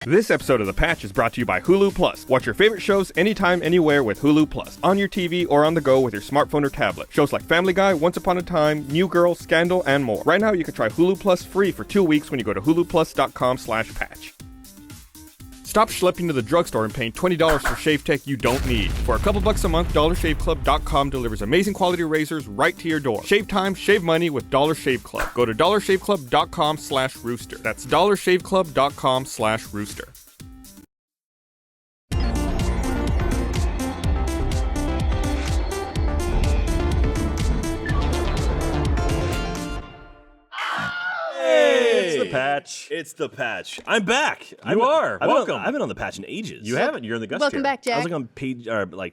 This episode of The Patch is brought to you by Hulu Plus. Watch your favorite shows anytime, anywhere with Hulu Plus. On your TV or on the go with your smartphone or tablet. Shows like Family Guy, Once Upon a Time, New Girl, Scandal, and more. Right now, you can try Hulu Plus free for 2 weeks when you go to huluplus.com/patch. Stop schlepping to the drugstore and paying $20 for shave tech you don't need. For a couple bucks a month, DollarShaveClub.com delivers amazing quality razors right to your door. Shave time, shave money with Dollar Shave Club. Go to DollarShaveClub.com/rooster. That's DollarShaveClub.com/rooster. Patch. It's the Patch. I'm back. Welcome. I've been on the Patch in ages. You haven't. You're in the guest Welcome chair. back, Jack. I was like on page,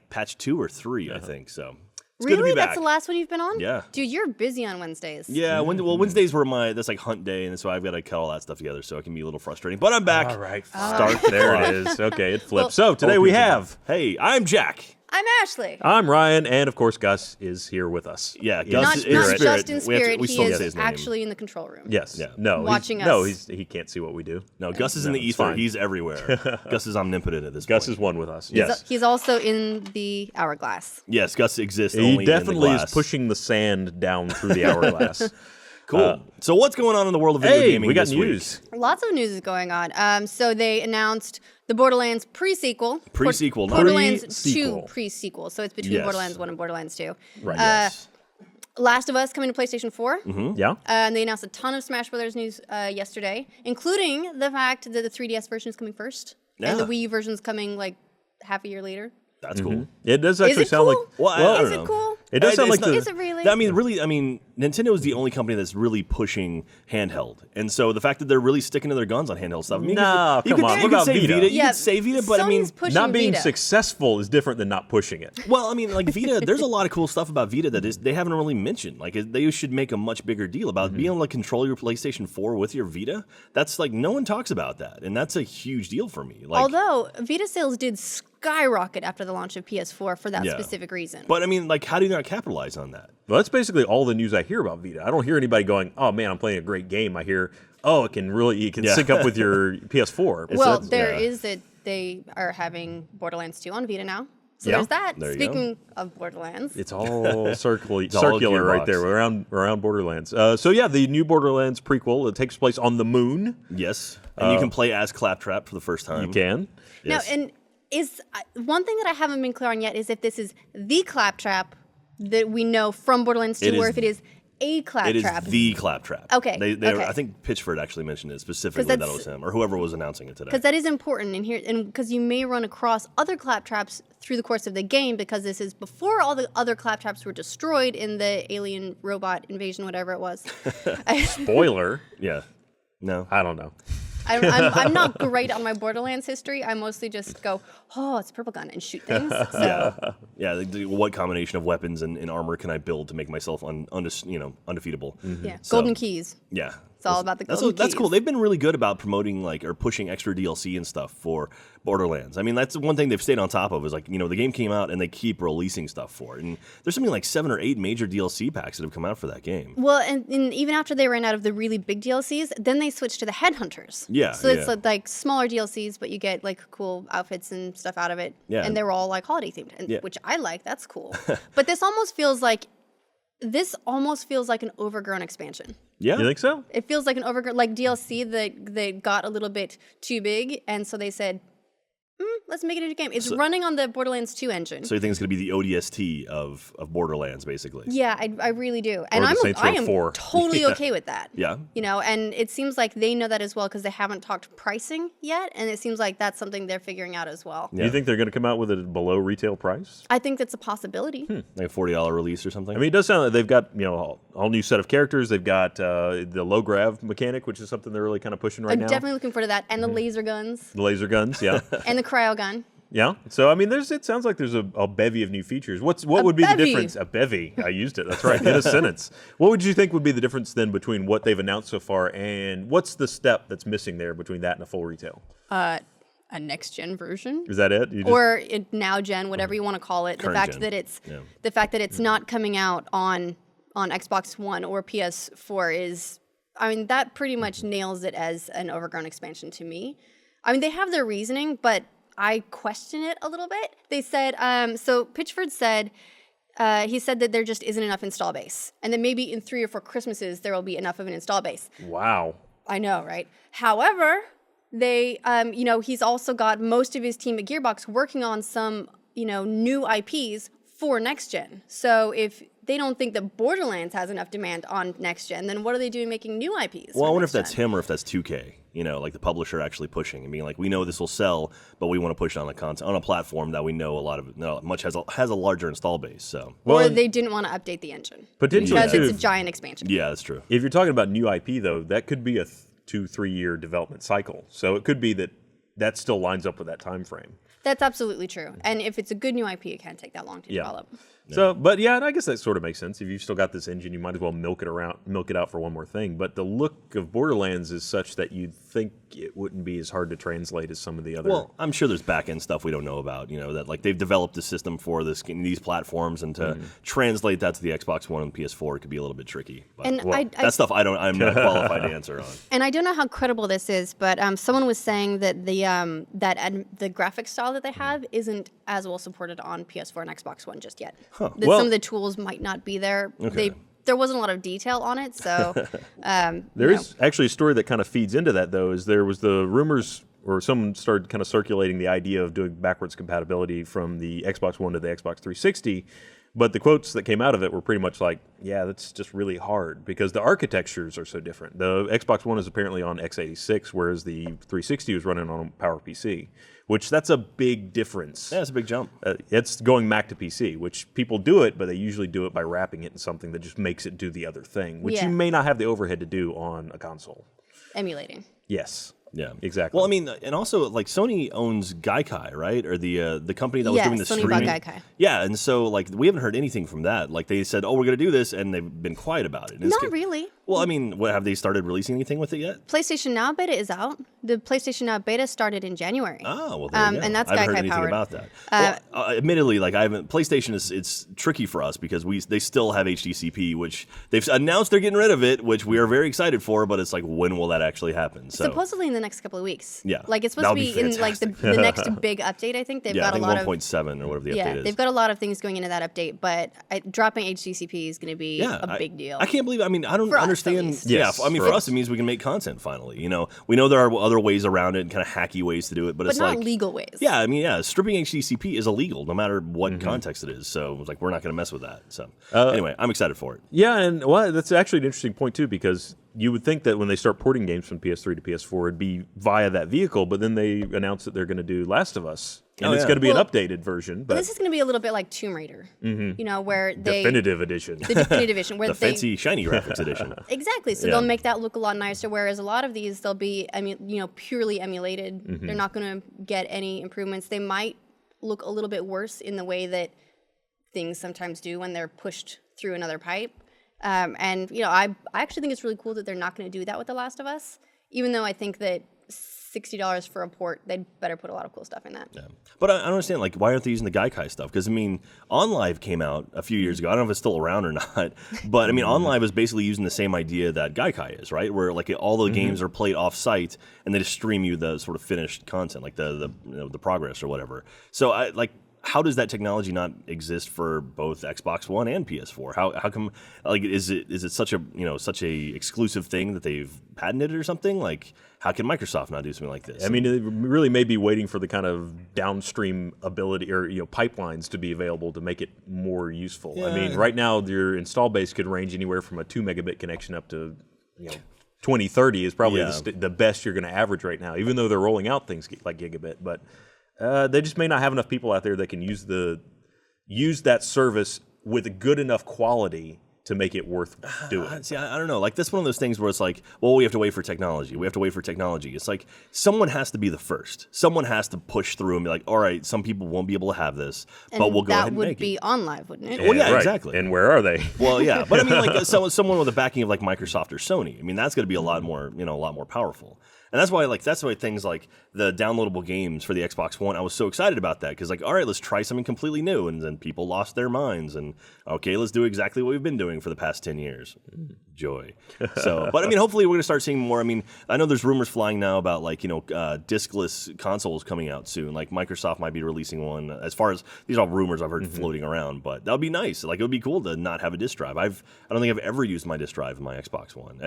patch 2 or 3, I think. So it's really? good to be back. That's the last one you've been on? Yeah. Dude, you're busy on Wednesdays. Yeah. Wednesdays were that's like hunt day, and so I've got to cut all that stuff together. So it can be a little frustrating. But I'm back. All right. Start there. It is. Okay, it flipped. Well, so today we have. Hey, I'm Jack. I'm Ashley. I'm Ryan, and of course Gus is here with us. Yeah, In Gus Not is spirit. just in spirit. we He still gotta say is his name. actually in the control room. Yes. Yeah. No. Watching us. No, he can't see what we do. No, Gus is in the it's ether. fine. He's everywhere. Gus is omnipotent at this Gus point. is one with us. He's- Yes. He's also in the hourglass. Yes, Gus exists only He definitely in the is glass. pushing the sand down through the hourglass. Cool. So what's going on in the world of video Hey, gaming we got this news. week? Lots of news is going on. So they announced the Borderlands pre-sequel. Pre-sequel, not Borderlands 2 pre-sequel. pre-sequel. So it's between Yes. Borderlands 1 and Borderlands 2. Right. Yes. Last of Us coming to PlayStation 4. Yeah. And they announced a ton of Smash Brothers news yesterday, including the fact that the 3DS version is coming first. And the Yeah. Wii U version is coming like half a year later. That's cool. It does Is actually it sound cool? like. Well, I Is don't it know. cool? It does sound It's like the. Is it really? I mean, Nintendo is the only company that's really pushing handheld, and so the fact that they're really sticking to their guns on handheld stuff. I mean, No, you come could, on. you What could about say Vita? Vita. You Yeah, could say Vita, but I mean, Sony's pushing Not being Vita. successful is different than not pushing it. well, I mean, like Vita. There's a lot of cool stuff about Vita that they haven't really mentioned. Like they should make a much bigger deal about being able to control your PlayStation 4 with your Vita. That's like no one talks about that, and that's a huge deal for me. Like, Although Vita sales did skyrocket after the launch of PS4 for that Yeah. specific reason. but I mean, like, how do you not capitalize on that? Well, that's basically all the news I hear about Vita. I don't hear anybody going, "Oh man, I'm playing a great game." I hear, "Oh, it can Yeah. sync up with your PS4." well, That's- there yeah. is that they are having Borderlands 2 on Vita now. So Yeah. there's that. There you Speaking of Borderlands. It's all circular all right gearbox. there around Borderlands. So yeah, the new Borderlands prequel. It takes place on the moon. Yes, and you can play as Claptrap for the first time. You can. Yes. Now, and is one thing that I haven't been clear on yet is if this is the Claptrap that we know from Borderlands 2 It or is- if it is a It is Claptrap. the Claptrap. Okay, They okay. I think Pitchford actually mentioned it specifically. 'Cause That it was him or whoever was announcing it today. Because that is important in here, and because you may run across other Claptraps through the course of the game, because this is before all the other Claptraps were destroyed in the alien robot invasion, whatever it was. Spoiler. Yeah. No. I don't know. I'm not great on my Borderlands history. I mostly just go, oh, it's a purple gun, and shoot things. So. Yeah. What combination of weapons and armor can I build to make myself undefeatable? Yeah, So- golden keys. Yeah. It's all about the That's golden that's cool. keys. They've been really good about promoting or pushing extra DLC and stuff for Borderlands. I mean, that's one thing they've stayed on top of is the game came out and they keep releasing stuff for it. And there's something like 7 or 8 major DLC packs that have come out for that game. Well, and even after they ran out of the really big DLCs, then they switched to the Headhunters. Yeah, So it's yeah. like smaller DLCs, but you get like cool outfits and stuff out of it. Yeah. And they were all like holiday themed, and, Yeah. which I like. That's cool. But this almost feels like an overgrown expansion. Yeah. You think so? It feels like an overgrown DLC that they got a little bit too big, and so they said, let's make it into a game. It's running on the Borderlands 2 engine. So you think it's going to be the ODST of Borderlands, basically? Yeah, I really do. And the I Saints Row am 4. totally okay with that. Yeah. And it seems like they know that as well because they haven't talked pricing yet, and it seems like that's something they're figuring out as well. Do you think they're going to come out with it below retail price? I think that's a possibility. Like a $40 release or something? I mean, it does sound like they've got a whole new set of characters. They've got the low grav mechanic, which is something they're really kind of pushing right I'm now. definitely looking forward to that, and the laser guns, The laser guns, yeah. and the cryo gun. Yeah. So I mean, it sounds like there's a bevy of new features. What would be the bevy. difference? A bevy. I used it. That's right. In a sentence. What would you think would be the difference then between what they've announced so far and what's the step that's missing there between that and a full retail? A next gen version. Is that it? Or now gen, whatever you want to call it. Current gen. The fact that it's not coming out on Xbox One or PS4 is, I mean, that pretty much nails it as an overgrown expansion to me. I mean, they have their reasoning, but I question it a little bit. They said, so Pitchford said, he said that there just isn't enough install base. And then maybe in 3 or 4 Christmases, there will be enough of an install base. Wow. I know, right? However, they, he's also got most of his team at Gearbox working on some, new IPs for next gen. So if they don't think that Borderlands has enough demand on next gen, then what are they doing making new IPs? Well, I wonder if that's him or if that's 2K. Like the publisher actually pushing. I mean, like we know this will sell, but we want to push it on on a platform that we know has a larger install base. So, or they didn't want to update the engine potentially because it's a giant expansion. Yeah, that's true. If you're talking about new IP though, that could be a 2-3 year development cycle. So it could be that still lines up with that time frame. That's absolutely true. And if it's a good new IP, it can't take that long to develop. So, but yeah, and I guess that sort of makes sense. If you've still got this engine, you might as well milk it out for one more thing. But the look of Borderlands is such that you'd think it wouldn't be as hard to translate as some of the other. Well, I'm sure there's back-end stuff we don't know about. That like they've developed a system for these platforms, and to translate that to the Xbox One and PS4 could be a little bit tricky. But, And that stuff I'm not qualified to answer on. And I don't know how credible this is, but someone was saying that the graphics style that they have isn't as well supported on PS4 and Xbox One just yet. Huh. That some of the tools might not be there. Okay. There wasn't a lot of detail on it, so there is actually a story that kind of feeds into that, though. Is there was the rumors, or someone started kind of circulating the idea of doing backwards compatibility from the Xbox One to the Xbox 360. But the quotes that came out of it were pretty much like, yeah, that's just really hard because the architectures are so different. The Xbox One is apparently on x86, whereas the 360 was running on a PowerPC, which that's a big difference. Yeah, it's a big jump. It's going Mac to PC, which people do it, but they usually do it by wrapping it in something that just makes it do the other thing, which you may not have the overhead to do on a console. Emulating. Yes. Yeah, exactly. Well, I mean, and also like Sony owns Gaikai, right? Or the company that was doing the Sony streaming. bought Gaikai. Yeah, and so like we haven't heard anything from that. Like they said, oh, we're going to do this, and they've been quiet about it. And Not really. Well, I mean, have they started releasing anything with it yet? PlayStation Now beta is out. The PlayStation Now beta started in January. Oh, well, there you go. And that's I haven't heard Gaikai anything powered. about that. Admittedly, like I haven't. PlayStation it's tricky for us because they still have HDCP, which they've announced they're getting rid of it, which we are very excited for. But it's like, when will that actually happen? So supposedly in the next couple of weeks. Yeah, like it's supposed to be in like the next big update. I think they've got a lot of 1.7 or whatever the update is. They've got a lot of things going into that update, but dropping HDCP is going to be a big deal. I can't believe. I mean, I don't for understand. Us, Yes, I mean, for us, it means we can make content finally. We know there are other ways around it, and kind of hacky ways to do it, but it's not like legal ways. Yeah, I mean, stripping HDCP is illegal no matter what context it is. So it's like we're not going to mess with that. So anyway, I'm excited for it. Yeah, and well, that's actually an interesting point too, because you would think that when they start porting games from PS3 to PS4, it'd be via that vehicle, but then they announced that they're going to do Last of Us. And it's going to be an updated version. But this is going to be a little bit like Tomb Raider, where they... Definitive edition. The definitive edition. Where the fancy, shiny graphics edition. Exactly. So they'll make that look a lot nicer, whereas a lot of these, they'll be purely emulated. They're not going to get any improvements. They might look a little bit worse in the way that things sometimes do when they're pushed through another pipe. I actually think it's really cool that they're not going to do that with The Last of Us, even though I think that $60 for a port, they'd better put a lot of cool stuff in that. Yeah. But I don't understand, like, why aren't they using the Gaikai stuff? Because, I mean, OnLive came out a few years ago. I don't know if it's still around or not. But, I mean, OnLive is basically using the same idea that Gaikai is, right? Where, like, all the games are played off-site, and they just stream you the sort of finished content, like the progress or whatever. So, how does that technology not exist for both Xbox One and PS4? How come, like, is it such a exclusive thing that they've patented it or something? Like, how can Microsoft not do something like this? I mean, it really may be waiting for the kind of downstream ability or pipelines to be available to make it more useful. Yeah. I mean, right now your install base could range anywhere from a 2 megabit connection up to 2030 is probably the best you're going to average right now, even though they're rolling out things like gigabit. But they just may not have enough people out there that can use that service with a good enough quality to make it worth doing. See, I don't know. Like, that's one of those things where it's like, well, we have to wait for technology. We have to wait for technology. It's like someone has to be the first. Someone has to push through and be like, all right, some people won't be able to have this, but we'll go ahead and make it. That would be OnLive, wouldn't it? Well, yeah, right. Exactly. And where are they? Well, yeah, but I mean, like someone with the backing of like Microsoft or Sony. I mean, that's going to be a lot more powerful. And that's why things like the downloadable games for the Xbox One, I was so excited about that because, like, all right, let's try something completely new, and then people lost their minds, and okay, let's do exactly what we've been doing for the past 10 years. joy. So, but I mean, hopefully we're going to start seeing more. I mean, I know there's rumors flying now about like, diskless consoles coming out soon. Like Microsoft might be releasing one. As far as these are all rumors I've heard floating around, but that would be nice. Like it would be cool to not have a disk drive. I don't think I've ever used my disk drive in my Xbox One,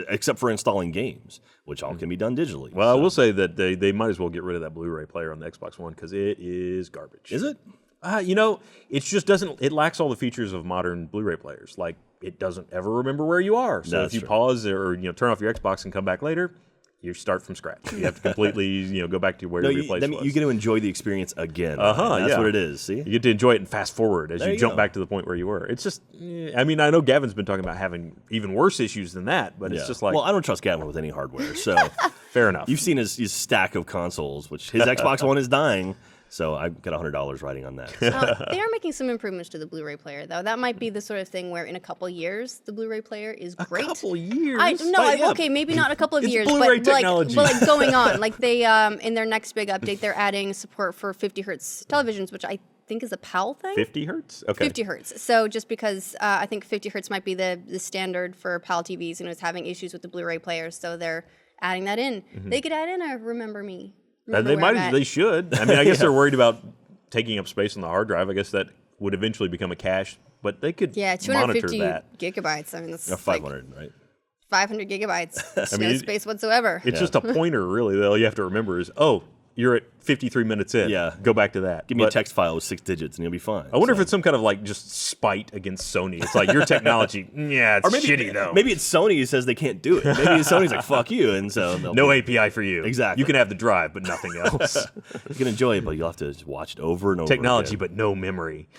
except for installing games, which all can be done digitally. Well, I will say that they might as well get rid of that Blu-ray player on the Xbox One because it is garbage. Is it? It just doesn't. It lacks all the features of modern Blu-ray players. Like it doesn't ever remember where you are. So if you pause or turn off your Xbox and come back later, you start from scratch. You have to completely go back to where your place was. You get to enjoy the experience again. That's what it is. See, you get to enjoy it and fast forward as you jump back to the point where you were. It's just. I mean, I know Gavin's been talking about having even worse issues than that, but it's just like. Well, I don't trust Gavin with any hardware, so fair enough. You've seen his stack of consoles, which his Xbox One is dying. So I've got $100 riding on that. They are making some improvements to the Blu-ray player, though. That might be the sort of thing where in a couple years, the Blu-ray player is great. A couple years? Okay, maybe not a couple of years, Blu-ray but technology. like going on. Like they, in their next big update, they're adding support for 50 hertz televisions, which I think is a PAL thing. 50 hertz? Okay. 50 hertz. So just because I think 50 hertz might be the standard for PAL TVs, and it's having issues with the Blu-ray players, so they're adding that in. They could add in a Remember Me. They should. I mean, I guess they're worried about taking up space on the hard drive. I guess that would eventually become a cache, but they could monitor 250 that. gigabytes. I mean, that's 500, right? 500 gigabytes. No space whatsoever. It's just a pointer, really. All you have to remember is, you're at 53 minutes in. Yeah. Go back to that. Give me a text file with 6 digits and you'll be fine. I wonder if it's some kind of like just spite against Sony. It's like your technology, it's shitty though. Maybe it's Sony who says they can't do it. Maybe Sony's like, fuck you. And so no API for you. Exactly. You can have the drive, but nothing else. You can enjoy it, but you'll have to watch it over and over Technology, again. but no memory.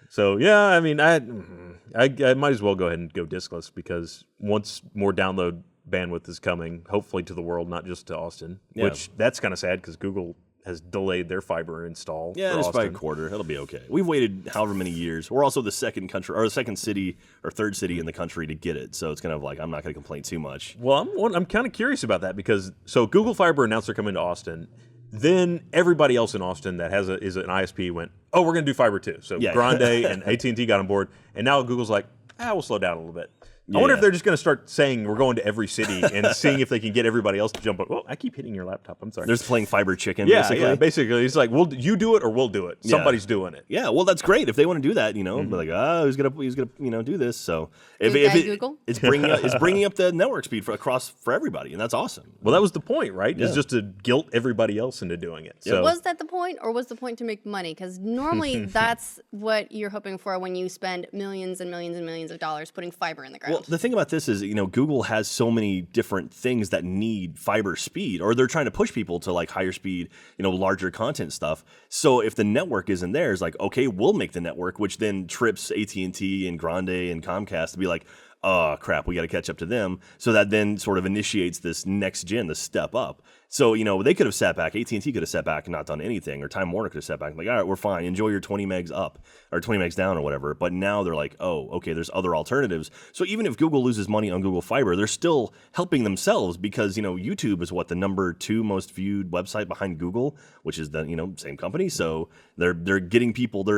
So, I mean, I might as well go ahead and go diskless because once more download bandwidth is coming, hopefully to the world, not just to Austin, which that's kind of sad because Google has delayed their fiber install. Yeah, for it's by a Austin. quarter. It'll be okay. We've waited however many years. We're also the second country, or the second city, or third city in the country to get it. So it's kind of like I'm not going to complain too much. Well, I'm kind of curious about that because Google Fiber announced they're coming to Austin. Then everybody else in Austin that is an ISP went, we're going to do fiber too. So Grande and AT&T got on board, and now Google's like, we'll slow down a little bit. I wonder if they're just going to start saying we're going to every city and seeing if they can get everybody else to jump on. Well, I keep hitting your laptop. I'm sorry. They're just playing fiber chicken, basically. basically. Yeah, basically. It's like, you do it or we'll do it. Somebody's doing it. Yeah, well, that's great. If they want to do that, be like, who's gonna do this? So Google? it's bringing up the network speed for everybody, and that's awesome. Well, that was the point, right? Is just to guilt everybody else into doing it. So. Was that the point, or was the point to make money? Because normally that's what you're hoping for when you spend millions and millions and millions of dollars putting fiber in the ground. Well, the thing about this is, Google has so many different things that need fiber speed, or they're trying to push people to like higher speed, larger content stuff. So if the network isn't there, it's like, okay, we'll make the network, which then trips AT&T and Grande and Comcast to be like, oh crap, we got to catch up to them. So that then sort of initiates this next gen, this step up. So, they could have sat back, AT&T could have sat back and not done anything, or Time Warner could have sat back and like, all right, we're fine, enjoy your 20 megs up, or 20 megs down or whatever. But now they're like, okay, there's other alternatives. So even if Google loses money on Google Fiber, they're still helping themselves because, YouTube is the number 2 most viewed website behind Google, which is the, same company. So they're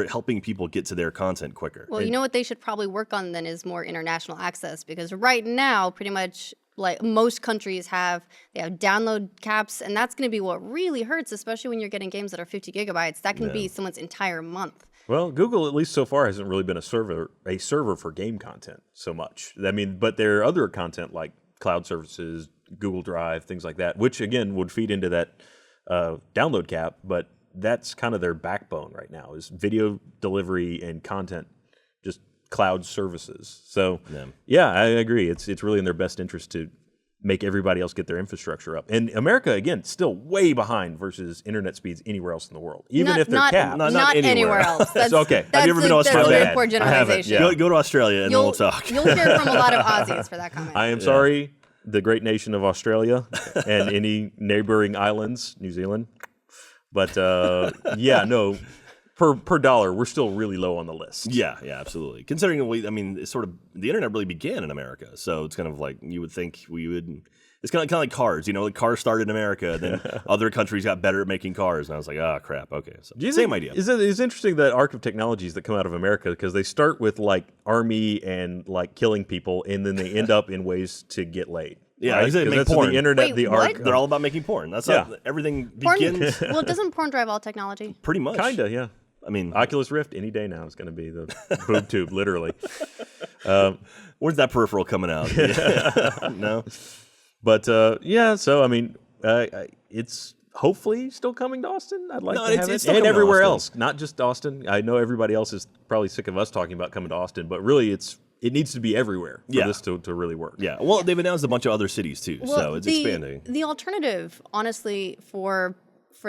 helping people get to their content quicker. Well, what they should probably work on then is more international access, because right now, pretty much, like most countries they have download caps, and that's going to be what really hurts, especially when you're getting games that are 50 gigabytes. That can be someone's entire month. Well, Google, at least so far, hasn't really been a server for game content so much. I mean, but there are other content like cloud services, Google Drive, things like that, which again would feed into that download cap. But that's kind of their backbone right now is video delivery and content, just cloud services. So I agree. It's really in their best interest to make everybody else get their infrastructure up. And America, again, still way behind versus internet speeds anywhere else in the world, even if they're capped. Not anywhere else. That's, okay. Have you ever been to Australia? That's a poor generalization. Go to Australia and then we'll talk. You'll hear from a lot of Aussies for that comment. I am sorry, the great nation of Australia and any neighboring islands, New Zealand. But per dollar, we're still really low on the list. Yeah, absolutely. Considering it's sort of the internet really began in America, so it's kind of like you would think we would It's kind of like cars. Like cars started in America, then other countries got better at making cars, and I was like, crap. Okay, so same idea. It's interesting that arc of technologies that come out of America because they start with like army and like killing people, and then they end up in ways to get laid. Yeah, right? they make that's porn. the internet. Wait, the what? arc. They're all about making porn. That's how everything Porn, begins. well, doesn't porn drive all technology? Pretty much. Kinda, yeah. I mean, Oculus Rift any day now is going to be the boob tube, literally. where's that peripheral coming out? No. But so I mean, it's hopefully still coming to Austin. I'd like to have it's it, still and coming to everywhere Austin. else, not just Austin. I know everybody else is probably sick of us talking about coming to Austin, but really, it needs to be everywhere for this to really work. Yeah. Well, they've announced a bunch of other cities too, so it's expanding. The alternative, honestly, for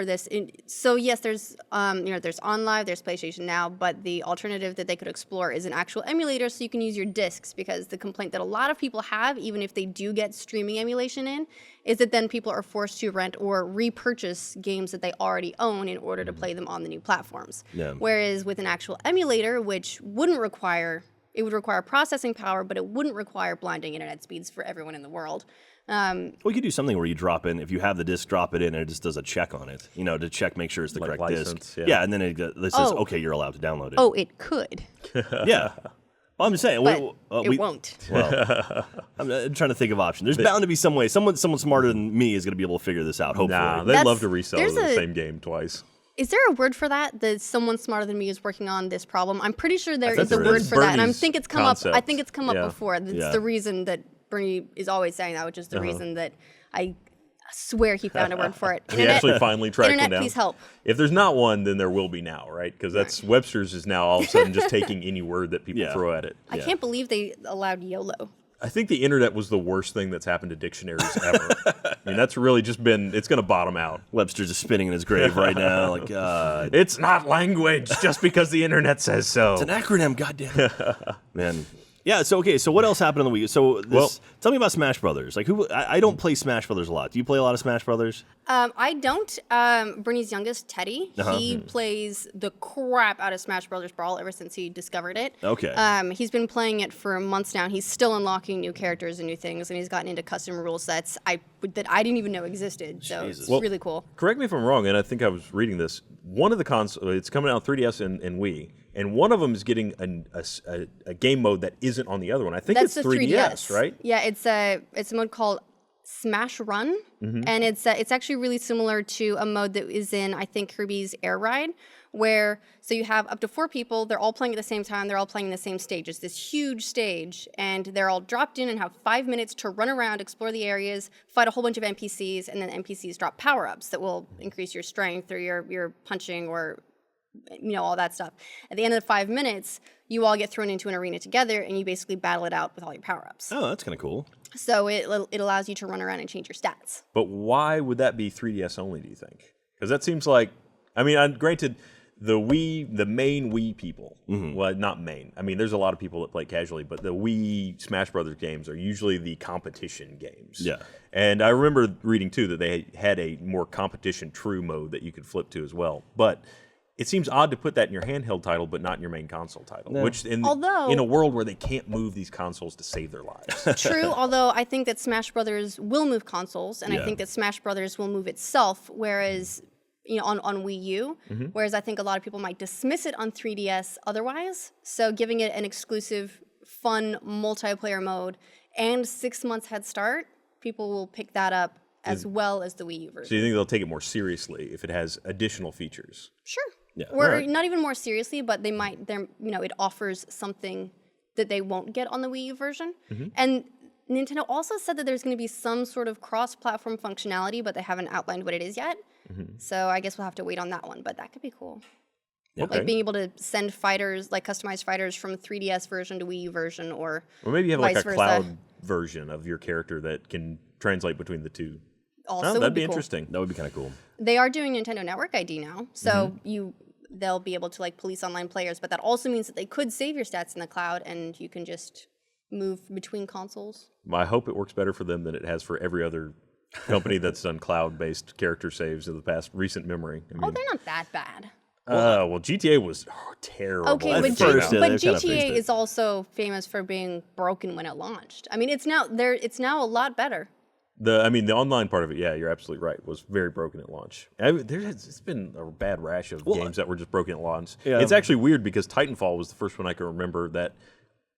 this, so yes, there's there's OnLive, there's PlayStation Now, but the alternative that they could explore is an actual emulator, so you can use your discs. Because the complaint that a lot of people have, even if they do get streaming emulation in, is that then people are forced to rent or repurchase games that they already own in order to play them on the new platforms. Yeah. Whereas with an actual emulator, which would require processing power, but it wouldn't require blinding internet speeds for everyone in the world. We could do something where you drop in, if you have the disc, drop it in, and it just does a check on it, to check, make sure it's the Like correct license, disc. yeah. And then it says, okay, you're allowed to download it. Oh, it could, Yeah. Well, I'm just saying. but we it won't. Well, I'm trying to think of options. There's bound to be some way. Someone smarter than me is going to be able to figure this out, hopefully. Nah, they'd That's- love to resell there's the a- same game twice. Is there a word for that? That someone smarter than me is working on this problem? I'm pretty sure there is a there word is. for that, and I Bernie's think it's come up. I think it's come up concept. before. That's Yeah. the reason that Bernie is always saying that, which is the reason that I swear he found a word for it. He actually finally tracked one Internet, down. please help. If there's not one, then there will be now, right? Because that's Webster's is now all of a sudden just taking any word that people Yeah. throw at it. I can't believe they allowed YOLO. I think the internet was the worst thing that's happened to dictionaries ever. I mean, that's really just it's going to bottom out. Webster's just spinning in his grave right now. Like, God. It's not language just because the internet says so. It's an acronym, goddamn. Man. Yeah, so what else happened on the Wii? So tell me about Smash Brothers. Like, I don't play Smash Brothers a lot. Do you play a lot of Smash Brothers? I don't. Bernie's youngest, Teddy, he plays the crap out of Smash Brothers Brawl ever since he discovered it. Okay. He's been playing it for months now. And he's still unlocking new characters and new things, and he's gotten into custom rule sets that I didn't even know existed. So Jesus. it's really cool. Correct me if I'm wrong, and I think I was reading this. One of the consoles, it's coming out 3DS and Wii, and one of them is getting a game mode that isn't on the other one. I think That's it's the 3DS, right? Yeah, it's a mode called Smash Run, and it's actually really similar to a mode that is in, I think, Kirby's Air Ride, where so you have up to 4 people, they're all playing at the same time, they're all playing the same stage. It's this huge stage, and they're all dropped in and have 5 minutes to run around, explore the areas, fight a whole bunch of NPCs, and then NPCs drop power-ups that will increase your strength or your punching or all that stuff. At the end of the 5 minutes, you all get thrown into an arena together, and you basically battle it out with all your power-ups. Oh, that's kind of cool. So it allows you to run around and change your stats. But why would that be 3DS only, do you think? Because that seems like, I mean, granted, the main Wii people, well, not main. I mean, there's a lot of people that play casually, but the Wii Smash Brothers games are usually the competition games. Yeah. And I remember reading, too, that they had a more competition true mode that you could flip to as well. But it seems odd to put that in your handheld title, but not in your main console title. No. Which, in a world where they can't move these consoles to save their lives. True, although I think that Smash Brothers will move consoles, and I think that Smash Brothers will move itself, whereas on Wii U, whereas I think a lot of people might dismiss it on 3DS otherwise. So giving it an exclusive, fun multiplayer mode and 6 months head start, people will pick that up as well as the Wii U version. So you think they'll take it more seriously if it has additional features? Sure. Yeah. Or not even more seriously, but they might. It offers something that they won't get on the Wii U version. And Nintendo also said that there's going to be some sort of cross-platform functionality, but they haven't outlined what it is yet. So I guess we'll have to wait on that one. But that could be cool. Okay. Like being able to send fighters, like customized fighters from 3DS version to Wii U version, or maybe you have like vice a versa. cloud version of your character that can translate between the two. Also, that'd would be cool. interesting. That would be kind of cool. They are doing Nintendo Network ID now, so they'll be able to like police online players, but that also means that they could save your stats in the cloud, and you can just move between consoles. I hope it works better for them than it has for every other company that's done cloud-based character saves in the past recent memory. I mean, They're not that bad. well, GTA was terrible. Okay, At but, first, yeah, but they've kind of fixed GTA it. is also famous for being broken when it launched. I mean, it's now a lot better. The online part of it, yeah, you're absolutely right, was very broken at launch. It's been a bad rash of games that were just broken at launch. Yeah. It's actually weird because Titanfall was the first one I can remember that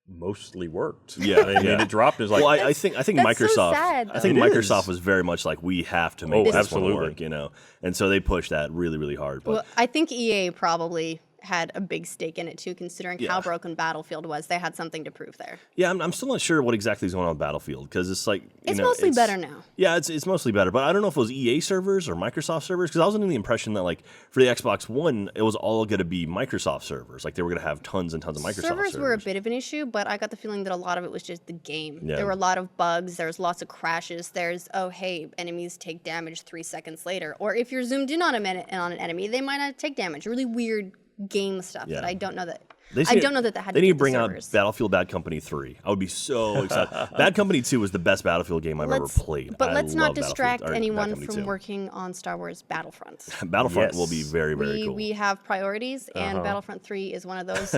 mostly worked. Yeah, I mean, it dropped. It was like, well, I think that's Microsoft. so sad, I think though. It Microsoft is. was very much like, we have to make this absolutely. one work, you know, and so they pushed that really, really hard. But Well, I think EA probably had a big stake in it too, considering how Yeah. broken Battlefield was. They had something to prove there. yeah, I'm still not sure what exactly is going on with Battlefield because it's like It's mostly better now. Yeah, it's mostly better, but I don't know if it was EA servers or Microsoft servers because I was under the impression that like for the Xbox One, it was all going to be Microsoft servers. Like they were going to have tons and tons of Microsoft servers. Servers were a bit of an issue, but I got the feeling that a lot of it was just the game. Yeah. There were a lot of bugs. There was lots of crashes. There's, oh, hey, enemies take damage 3 seconds later. Or if you're zoomed in on an enemy, they might not take damage. Really weird game stuff that I don't know that. I don't know that had. They to need do to bring with the out servers. Battlefield Bad Company 3. I would be so excited. Bad Company 2 was the best Battlefield game I've ever played. But I let's not love distract Bad anyone Company from 2. working on Star Wars Battlefront. Battlefront Yes. will be very, very cool. We have priorities, and Battlefront 3 is one of those.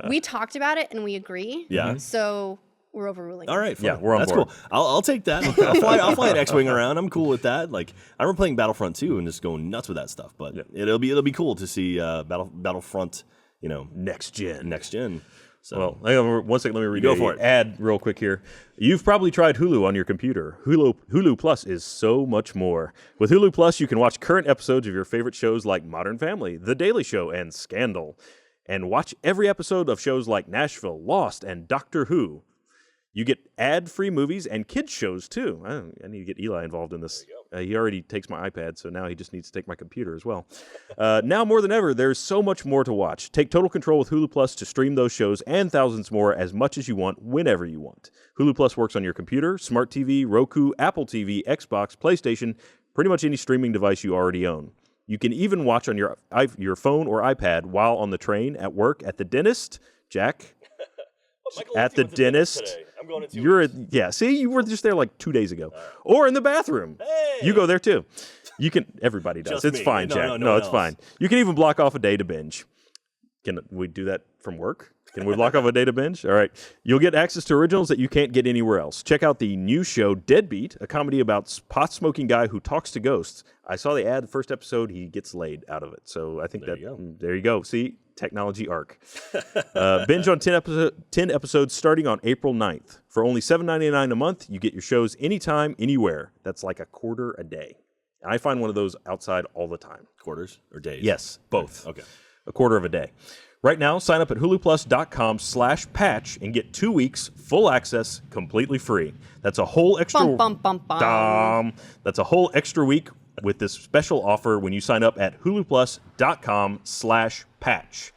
We talked about it, and we agree. Yeah. So we're overruling. All right, fine. Yeah, we're on That's board. cool. I'll take that. I'll fly an X-wing around. I'm cool with that. Like I remember playing Battlefront 2 and just going nuts with that stuff. But it'll be cool to see Battlefront. You know, next gen. So Well, hang on, one second. Let me read Go a for it. ad real quick here. You've probably tried Hulu on your computer. Hulu Plus is so much more. With Hulu Plus, you can watch current episodes of your favorite shows like Modern Family, The Daily Show, and Scandal, and watch every episode of shows like Nashville, Lost, and Doctor Who. You get ad-free movies and kids shows too. I need to get Eli involved in this. He already takes my iPad, so now he just needs to take my computer as well. Now more than ever, there's so much more to watch. Take total control with Hulu Plus to stream those shows and thousands more as much as you want, whenever you want. Hulu Plus works on your computer, smart TV, Roku, Apple TV, Xbox, PlayStation, pretty much any streaming device you already own. You can even watch on your phone or iPad while on the train, at work, at the dentist. Jack? At the dentist. I'm going Yeah, see, you were just there like 2 days ago. Or in the bathroom. You go there too. You can, everybody does. Just It's me. fine, No, Jack. no No, one it's else. fine. You can even block off a day to binge. Can we do that from work? Can we block off a day to binge? All right. You'll get access to originals that you can't get anywhere else. Check out the new show, Deadbeat, a comedy about pot-smoking guy who talks to ghosts. I saw the ad, the first episode, he gets laid out of it. So I think there you go. See, technology arc. Binge on 10 episodes starting on April 9th. For only $7.99 a month, you get your shows anytime, anywhere. That's like a quarter a day. And I find one of those outside all the time. quarters or days. Yes, both. Okay. A quarter of a day. Right now, sign up at huluplus.com/patch and get 2 weeks full access completely free. That's a whole extra That's a whole extra week with this special offer when you sign up at huluplus.com/patch.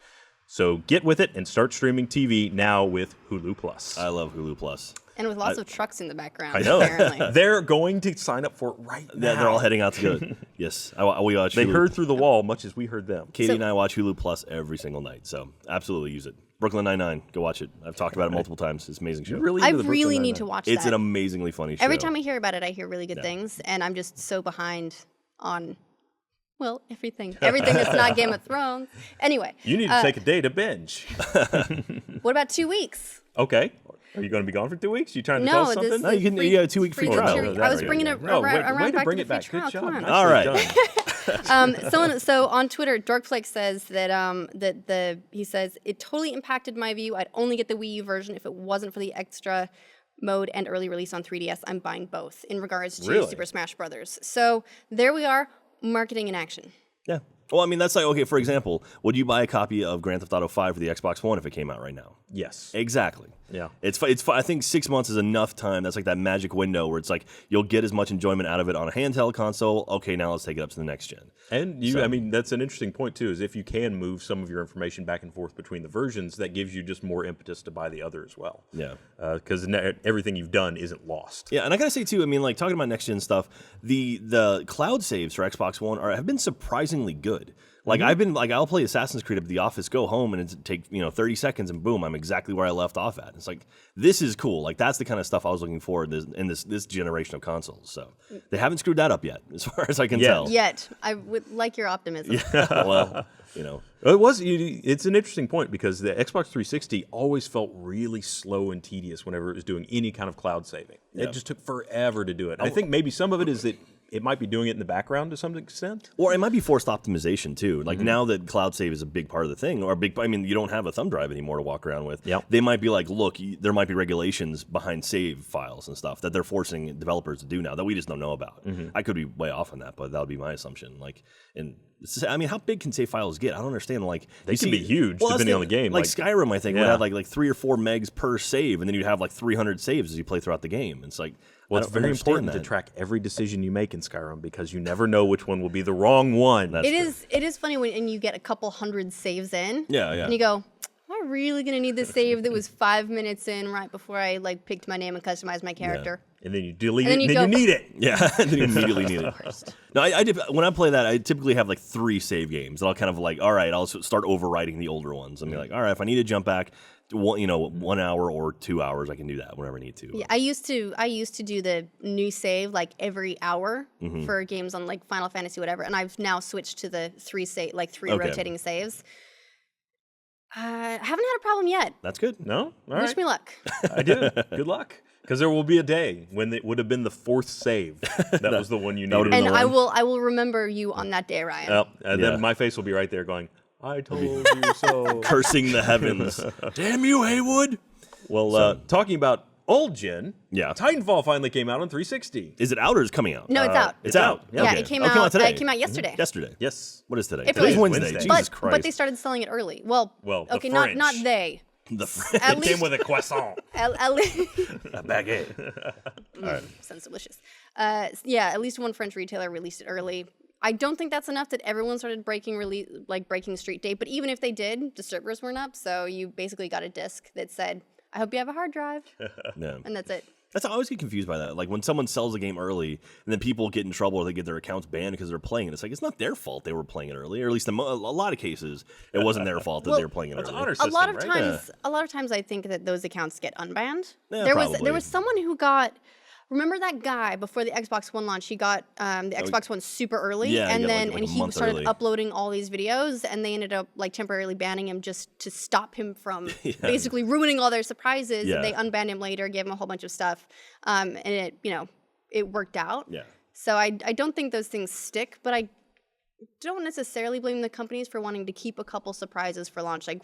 So get with it and start streaming TV now with Hulu Plus. I love Hulu Plus. And with lots of trucks in the background, I know. apparently. They're going to sign up for it right now. They're all heading out to go. Yes, we watch. They Hulu. heard through the wall much as we heard them. Katie and I watch Hulu Plus every single night, so absolutely use it. Brooklyn Nine-Nine, go watch it. I've talked about it multiple times. It's an amazing show. You're really I into the really Brooklyn need to Nine-Nine. watch It's that. an amazingly funny show. Every time I hear about it, I hear really good things, and I'm just so behind on, well, everything that's not Game of Thrones. Anyway, You need to take a day to binge. what about 2 weeks? Okay. Are you going to be gone for 2 weeks? You trying to No, tell us this something? No, you can. You got a 2 week free free trial. trial. I was bringing it No, way around to back bring to it the back. free Good trial. job. Come on. All right. So on Twitter, Dorkflake says that he says it totally impacted my view. I'd only get the Wii U version if it wasn't for the extra mode and early release on 3DS. I'm buying both in regards to Really? Super Smash Brothers. So there we are, marketing in action. Yeah. Well, I mean, that's like, okay, for example, would you buy a copy of Grand Theft Auto 5 for the Xbox One if it came out right now? Yes. Exactly. Yeah. It's I think 6 months is enough time. That's like that magic window where it's like you'll get as much enjoyment out of it on a handheld console. Okay, now let's take it up to the next gen. And I mean, that's an interesting point too, is if you can move some of your information back and forth between the versions, that gives you just more impetus to buy the other as well. Yeah. Because everything you've done isn't lost. Yeah, and I gotta say too, I mean, like talking about next gen stuff, the cloud saves for Xbox One have been surprisingly good. good. Like I'll play Assassin's Creed at the office, go home, and it take 30 seconds, and boom, I'm exactly where I left off at. It's like, this is cool. Like that's the kind of stuff I was looking for in this generation of consoles. So they haven't screwed that up yet, as far as I can tell. Yet, I would like your optimism. Well, It's an interesting point because the Xbox 360 always felt really slow and tedious whenever it was doing any kind of cloud saving. It just took forever to do it. I think maybe some of it is that it might be doing it in the background to some extent. Or it might be forced optimization too. Like now that cloud save is a big part of the thing, you don't have a thumb drive anymore to walk around with. Yep. They might be like, look, there might be regulations behind save files and stuff that they're forcing developers to do now that we just don't know about. I could be way off on that, but that would be my assumption. How big can save files get? I don't understand. Like they can be huge depending on the game. Like Skyrim, I think would have like 3 or 4 megs per save, and then you'd have like 300 saves as you play throughout the game. It's like, well, it's very important to track every decision you make in Skyrim because you never know which one will be the wrong one. It is funny when you get a couple hundred saves in. Yeah. And you go, am I really gonna need this save that was 5 minutes in right before I picked my name and customized my character? Yeah. And then you delete it, and then you need it. Yeah, and then you immediately need it. No, I did. When I play that, I typically have like 3 save games, and I'll kind of like, all right, I'll start overwriting the older ones. And be like, all right, if I need to jump back, 1 hour or 2 hours, I can do that whenever I need to. Yeah, I used to do the new save like every hour for games on like Final Fantasy whatever, and I've now switched to the 3 rotating saves. Haven't had a problem yet. That's good. No, all Wish me luck. I do. Good luck. Because there will be a day when it would have been the 4th save. That was the one you needed. And I will remember you on that day, Ryan. And then my face will be right there going, I told you so. Cursing the heavens. Damn you, Haywood. Well, talking about old gen, Yeah. Titanfall finally came out on 360. Is it out or is it coming out? No, it's out. It's out. Yeah, Okay. it came Oh, out today. It came out yesterday. Yesterday. Yes. What is today? April Today's 8th. Wednesday. Wednesday. Jesus But Christ. they started selling it early. Well, the okay, not French. they. The At It least came with a croissant. at least a baguette. sounds delicious. At least one French retailer released it early. I don't think that's enough that everyone started breaking street date. But even if they did, the servers weren't up, so you basically got a disc that said, "I hope you have a hard drive," Yeah. and that's it. That's I always get confused by that. Like when someone sells a game early and then people get in trouble or they get their accounts banned because they're playing it. It's like it's not their fault they were playing it early, or at least in a lot of cases it wasn't their fault that they were playing it early. Honor A system, lot of right? times, I think that those accounts get unbanned. Yeah, there probably. was someone who got. Remember that guy before the Xbox One launch? He got the Xbox One super early, Yeah, and he got, then like a he month started early. uploading all these videos, and they ended up temporarily banning him just to stop him from basically ruining all their surprises. Yeah. They unbanned him later, gave him a whole bunch of stuff, and it worked out. Yeah. So I don't think those things stick, but I don't necessarily blame the companies for wanting to keep a couple surprises for launch. Like,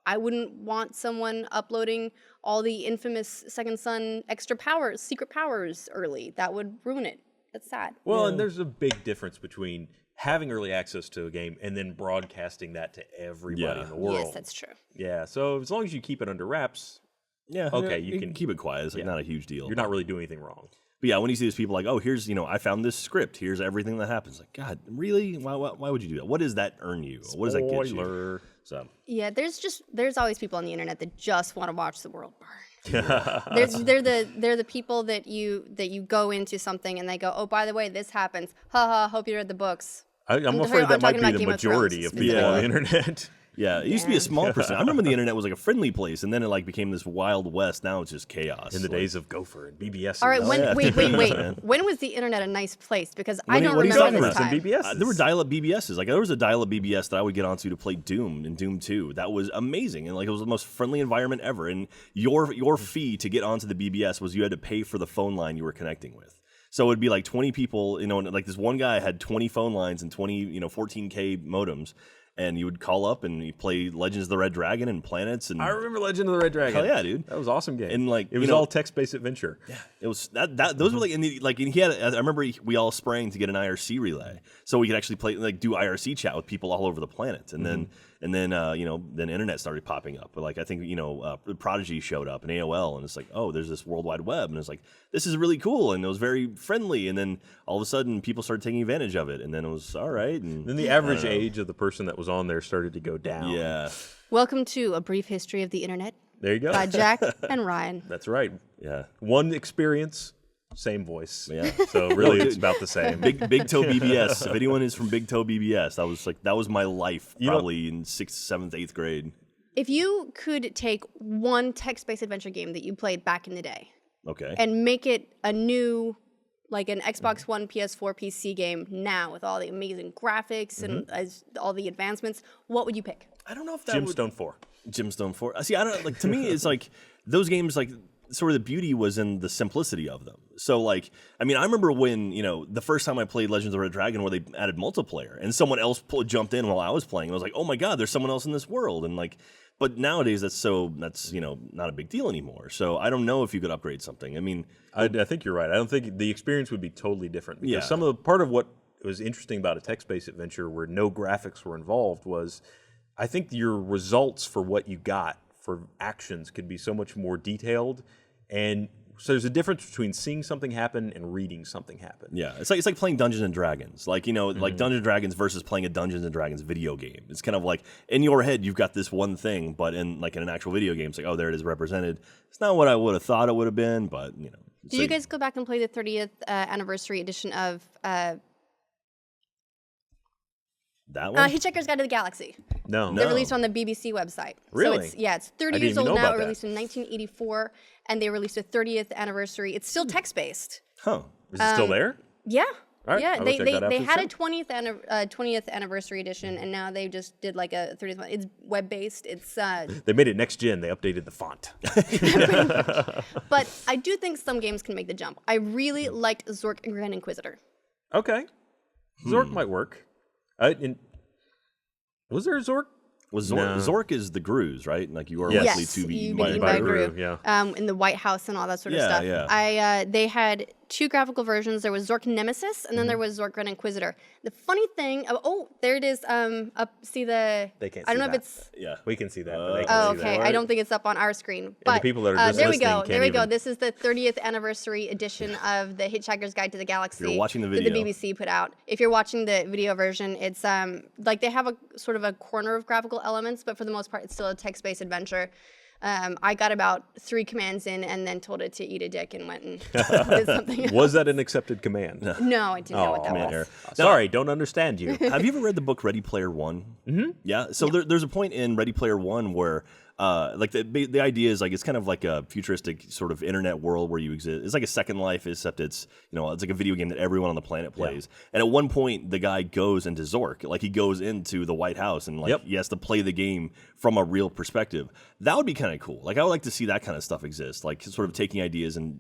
I wouldn't want someone uploading all the infamous Second Son extra powers, secret powers early. That would ruin it. That's sad. Well, and there's a big difference between having early access to a game and then broadcasting that to everybody in the world. Yes, that's true. Yeah, so as long as you keep it under wraps, Yeah. Okay, yeah, you can keep it quiet. It's like not a huge deal. you're not really doing anything wrong. But yeah, when you see these people like, oh, here's, I found this script. Here's everything that happens. Like, God, really? Why would you do that? What does that earn you? What does that get you? Spoiler. So Yeah, there's always people on the internet that just want to watch the world burn. they're the people that you go into something and they go, oh, by the way, this happens. Haha, hope you read the books. I'm afraid that might talking be about the Game of majority Thrones of people on the internet. yeah, it used to be a small percent. I remember the internet was like a friendly place, and then it became this wild west. Now it's just chaos. In the days of Gopher and BBS. All right, wait. Man. When was the internet a nice place? Because What I are you- don't what are you remember talking this about? time. BBS. There were dial-up BBSs. Like there was a dial-up BBS that I would get onto to play Doom and Doom 2. That was amazing, and it was the most friendly environment ever. And your fee to get onto the BBS was you had to pay for the phone line you were connecting with. So it would be like 20 people, and like this one guy had 20 phone lines and 20, 14K modems, and you would call up and you play Legends of the Red Dragon and Planets. And I remember Legend of the Red Dragon. Hell yeah, dude. That was an awesome game. And it was all text-based adventure. Yeah, it was that. Those were and he had. I remember we all sprang to get an IRC relay, so we could actually play do IRC chat with people all over the planet. And then then internet started popping up. But I think Prodigy showed up and AOL, and it's like, oh, there's this World Wide Web, and it's like this is really cool, and it was very friendly. And then all of a sudden, people started taking advantage of it, and then it was all right. And then the average age of the person that was on there started to go down. yeah, Welcome to A Brief History of the Internet There you go. by Jack and Ryan. That's right. yeah. One experience same voice. Yeah. So really, it's about the same. Big Toe BBS. If anyone is from Big Toe BBS, that was my life probably in 6th, 7th, 8th grade. If you could take one text-based adventure game that you played back in the day, Okay. and make it a new, like an Xbox One, PS4, PC game now with all the amazing graphics and all the advancements, what would you pick? I don't know if that Gemstone 4. Gemstone 4. See, I don't like. To me, it's like those games. Like, sort of the beauty was in the simplicity of them. So, like, I mean, I remember when the first time I played Legends of Red Dragon, where they added multiplayer, and someone else jumped in while I was playing. And I was like, oh my god, there's someone else in this world, and like. But nowadays, that's not a big deal anymore. So I don't know if you could upgrade something. I mean, I think you're right. I don't think the experience would be totally different. Because part of what was interesting about a text-based adventure where no graphics were involved was, I think your results for what you got for actions could be so much more detailed, and so there's a difference between seeing something happen and reading something happen. Yeah, it's like playing Dungeons and Dragons. Like like Dungeons and Dragons versus playing a Dungeons and Dragons video game. It's kind of like in your head you've got this one thing, but in an actual video game, it's like, oh, there it is represented. It's not what I would have thought it would have been, but Did you guys go back and play the 30th anniversary edition of that one? Hitchhiker's Guide to the Galaxy? No. They released on the BBC website. Really? So it's 30 I didn't years even old know now. about It that. released in 1984, and they released a 30th anniversary. It's still text-based. Huh. Is it still there? Yeah. All right, Yeah, I will they check that out they for had sure. a 20th anniversary edition, and now they just did like a 30th one. It's web-based. It's They made it next gen. They updated the font. but I do think some games can make the jump. I really liked Zork and Grand Inquisitor. Okay. Zork might work. Was there a Zork? Was No. Zork is the Grooves, right? Like you are Yes. likely Yes, to be you've eaten been eaten by by a a Groove. Groove. Yeah. In the White House and all that sort of Yeah, stuff. yeah. They had two graphical versions. There was Zork Nemesis, and then there was Zork Grand Inquisitor. The funny thing, there it is. See the. They can't I don't see know that. if it's. Yeah. We can see that. But they can Oh, see okay. that. I don't think it's up on our screen. But people that are just there we listening go. can't There we go. even- This is the 30th anniversary edition of the Hitchhiker's Guide to the Galaxy. You're watching the that video. the BBC put out. If you're watching the video version, it's like they have a sort of a corner of graphical elements, but for the most part, it's still a text-based adventure. I got about 3 commands in and then told it to eat a dick and went and did something else. Was that an accepted command? No, I didn't know what that Command was. error. Sorry, don't understand you. Have you ever read the book Ready Player One? Mm-hmm. Yeah. So there's a point in Ready Player One where, like the idea is like it's kind of like a futuristic sort of internet world where you exist. It's like a Second Life, except it's it's like a video game that everyone on the planet plays. And at one point, the guy goes into Zork, like he goes into the White House and like he has to play the game from a real perspective. That would be kind of cool. Like I would like to see that kind of stuff exist, like sort of taking ideas and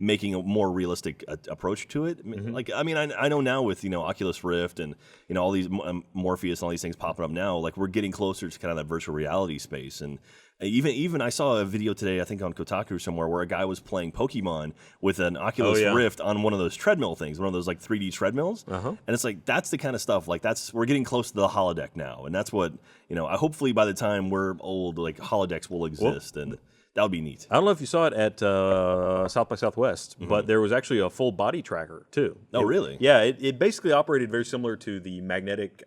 making a more realistic approach to it. Like, I mean, I know now with, Oculus Rift and, all these Morpheus and all these things popping up now, like we're getting closer to kind of that virtual reality space. And even I saw a video today, I think on Kotaku somewhere, where a guy was playing Pokemon with an Oculus Rift on one of those treadmill things, one of those like 3D treadmills. And it's like, that's the kind of stuff, like we're getting close to the holodeck now. And that's what, hopefully by the time we're old, like holodecks will exist. And that would be neat. I don't know if you saw it at South by Southwest, but there was actually a full body tracker too. Oh, really? Yeah, it basically operated very similar to the magnetic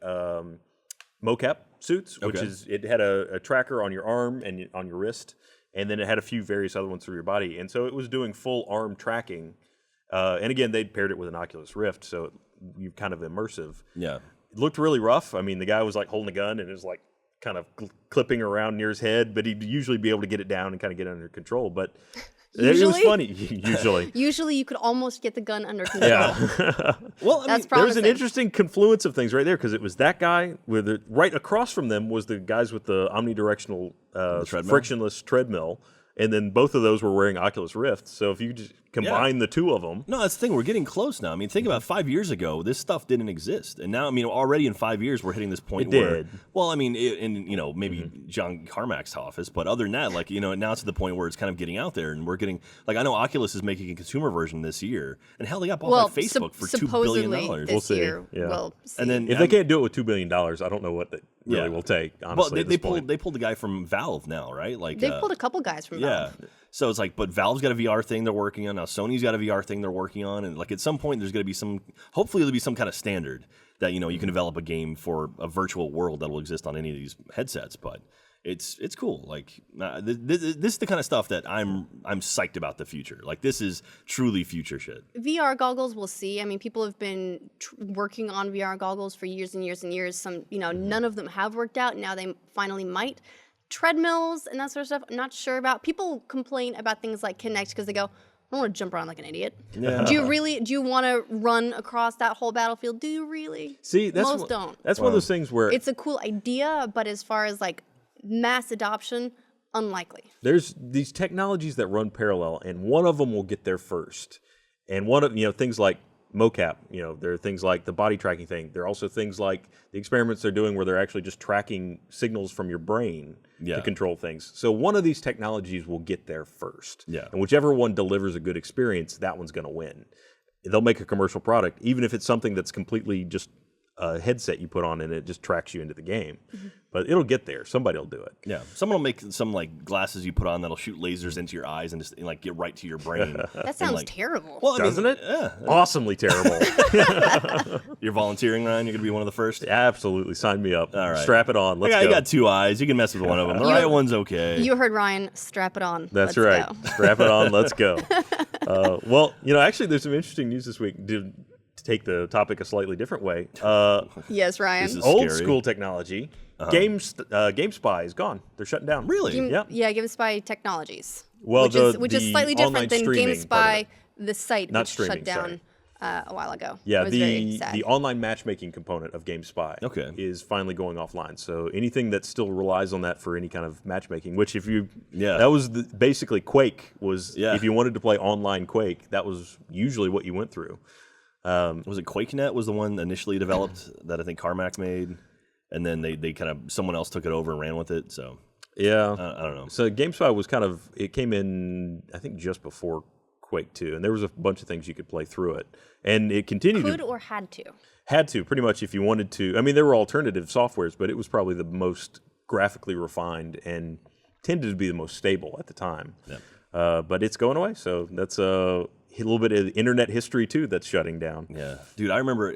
mocap suits, which is it had a tracker on your arm and on your wrist, and then it had a few various other ones through your body, and so it was doing full arm tracking. And again, they paired it with an Oculus Rift, so you're kind of immersive. Yeah. It looked really rough. I mean, the guy was like holding a gun and it was like kind of clipping around near his head, but he'd usually be able to get it down and kind of get it under control. But it was funny. Usually you could almost get the gun under control. Yeah. Well, I That's mean, there was promising. an interesting confluence of things right there because it was that guy with it. Right across from them was the guys with the omnidirectional treadmill? frictionless treadmill. And then both of those were wearing Oculus Rift. So if you just combine the two of them. No, that's the thing. We're getting close now. I mean, think about 5 years ago, this stuff didn't exist. And now, I mean, already in 5 years, we're hitting this point It where. did. Well, I mean, maybe John Carmack's office. But other than that, like, now it's to the point where it's kind of getting out there. And we're getting, like, I know Oculus is making a consumer version this year. And hell, they got bought by Facebook for $2 billion. supposedly We'll this see. year Yeah. we'll see. And then If they can't do it with $2 billion, I don't know what that really will take, honestly. Well, at this point. they pulled the guy from Valve now, right? Like They've pulled a couple guys from Yeah. Valve. So it's like, but Valve's got a VR thing they're working on. Now Sony's got a VR thing they're working on. And like at some point, there's going to be hopefully there'll be some kind of standard that, you can develop a game for a virtual world that will exist on any of these headsets. But it's cool. Like this is the kind of stuff that I'm psyched about the future. Like this is truly future shit. VR goggles, we'll see. I mean, people have been working on VR goggles for years and years and years. Some, none of them have worked out. Now they finally might. Treadmills and that sort of stuff, I'm not sure about. People complain about things like Kinect because they go, I don't want to jump around like an idiot. Yeah. Do you want to run across that whole battlefield? Do you really? See, Most don't. That's one of those things where It's a cool idea, but as far as like mass adoption, unlikely. there's these technologies that run parallel, and one of them will get there first. And one of things like mocap, there are things like the body tracking thing. There are also things like the experiments they're doing where they're actually just tracking signals from your brain to control things. So one of these technologies will get there first. Yeah. And whichever one delivers a good experience, that one's going to win. They'll make a commercial product, even if it's something that's completely just a headset you put on and it just tracks you into the game. But it'll get there. Somebody will do it. Yeah, someone will make some like glasses you put on that'll shoot lasers into your eyes and just like get right to your brain. That sounds terrible. Well, Doesn't it? Yeah. Awesomely terrible. You're volunteering, Ryan. You're gonna be one of the first. Absolutely. Sign me up. All right. Strap it on. Let's I go. got 2 eyes. You can mess with one of them. The right one's okay. You heard Ryan, strap it on. That's Let's right. go. Strap it on. Let's go. Well, actually, there's some interesting news this week. To take the topic a slightly different way. Yes, Ryan. This is Old scary. school technology. GameSpy is gone. They're shutting down. Really? Yeah. Yeah, GameSpy Technologies. Well, which is the slightly different than online streaming part of GameSpy, it. the site, Not which streaming, shut down a while ago. Yeah, It was very sad. the online matchmaking component of GameSpy is finally going offline. So anything that still relies on that for any kind of matchmaking, which that was basically Quake was, if you wanted to play online Quake, that was usually what you went through. Was it QuakeNet was the one initially developed that I think Carmack made, and then they kind of someone else took it over and ran with it. So yeah, I don't know. So GameSpy was it came in I think just before Quake 2, and there was a bunch of things you could play through it, and it continued. Could or had to? Had to, pretty much, if you wanted to. I mean, there were alternative softwares, but it was probably the most graphically refined and tended to be the most stable at the time. Yeah. But it's going away, so that's a little bit of internet history too that's shutting down. Yeah, dude, I remember.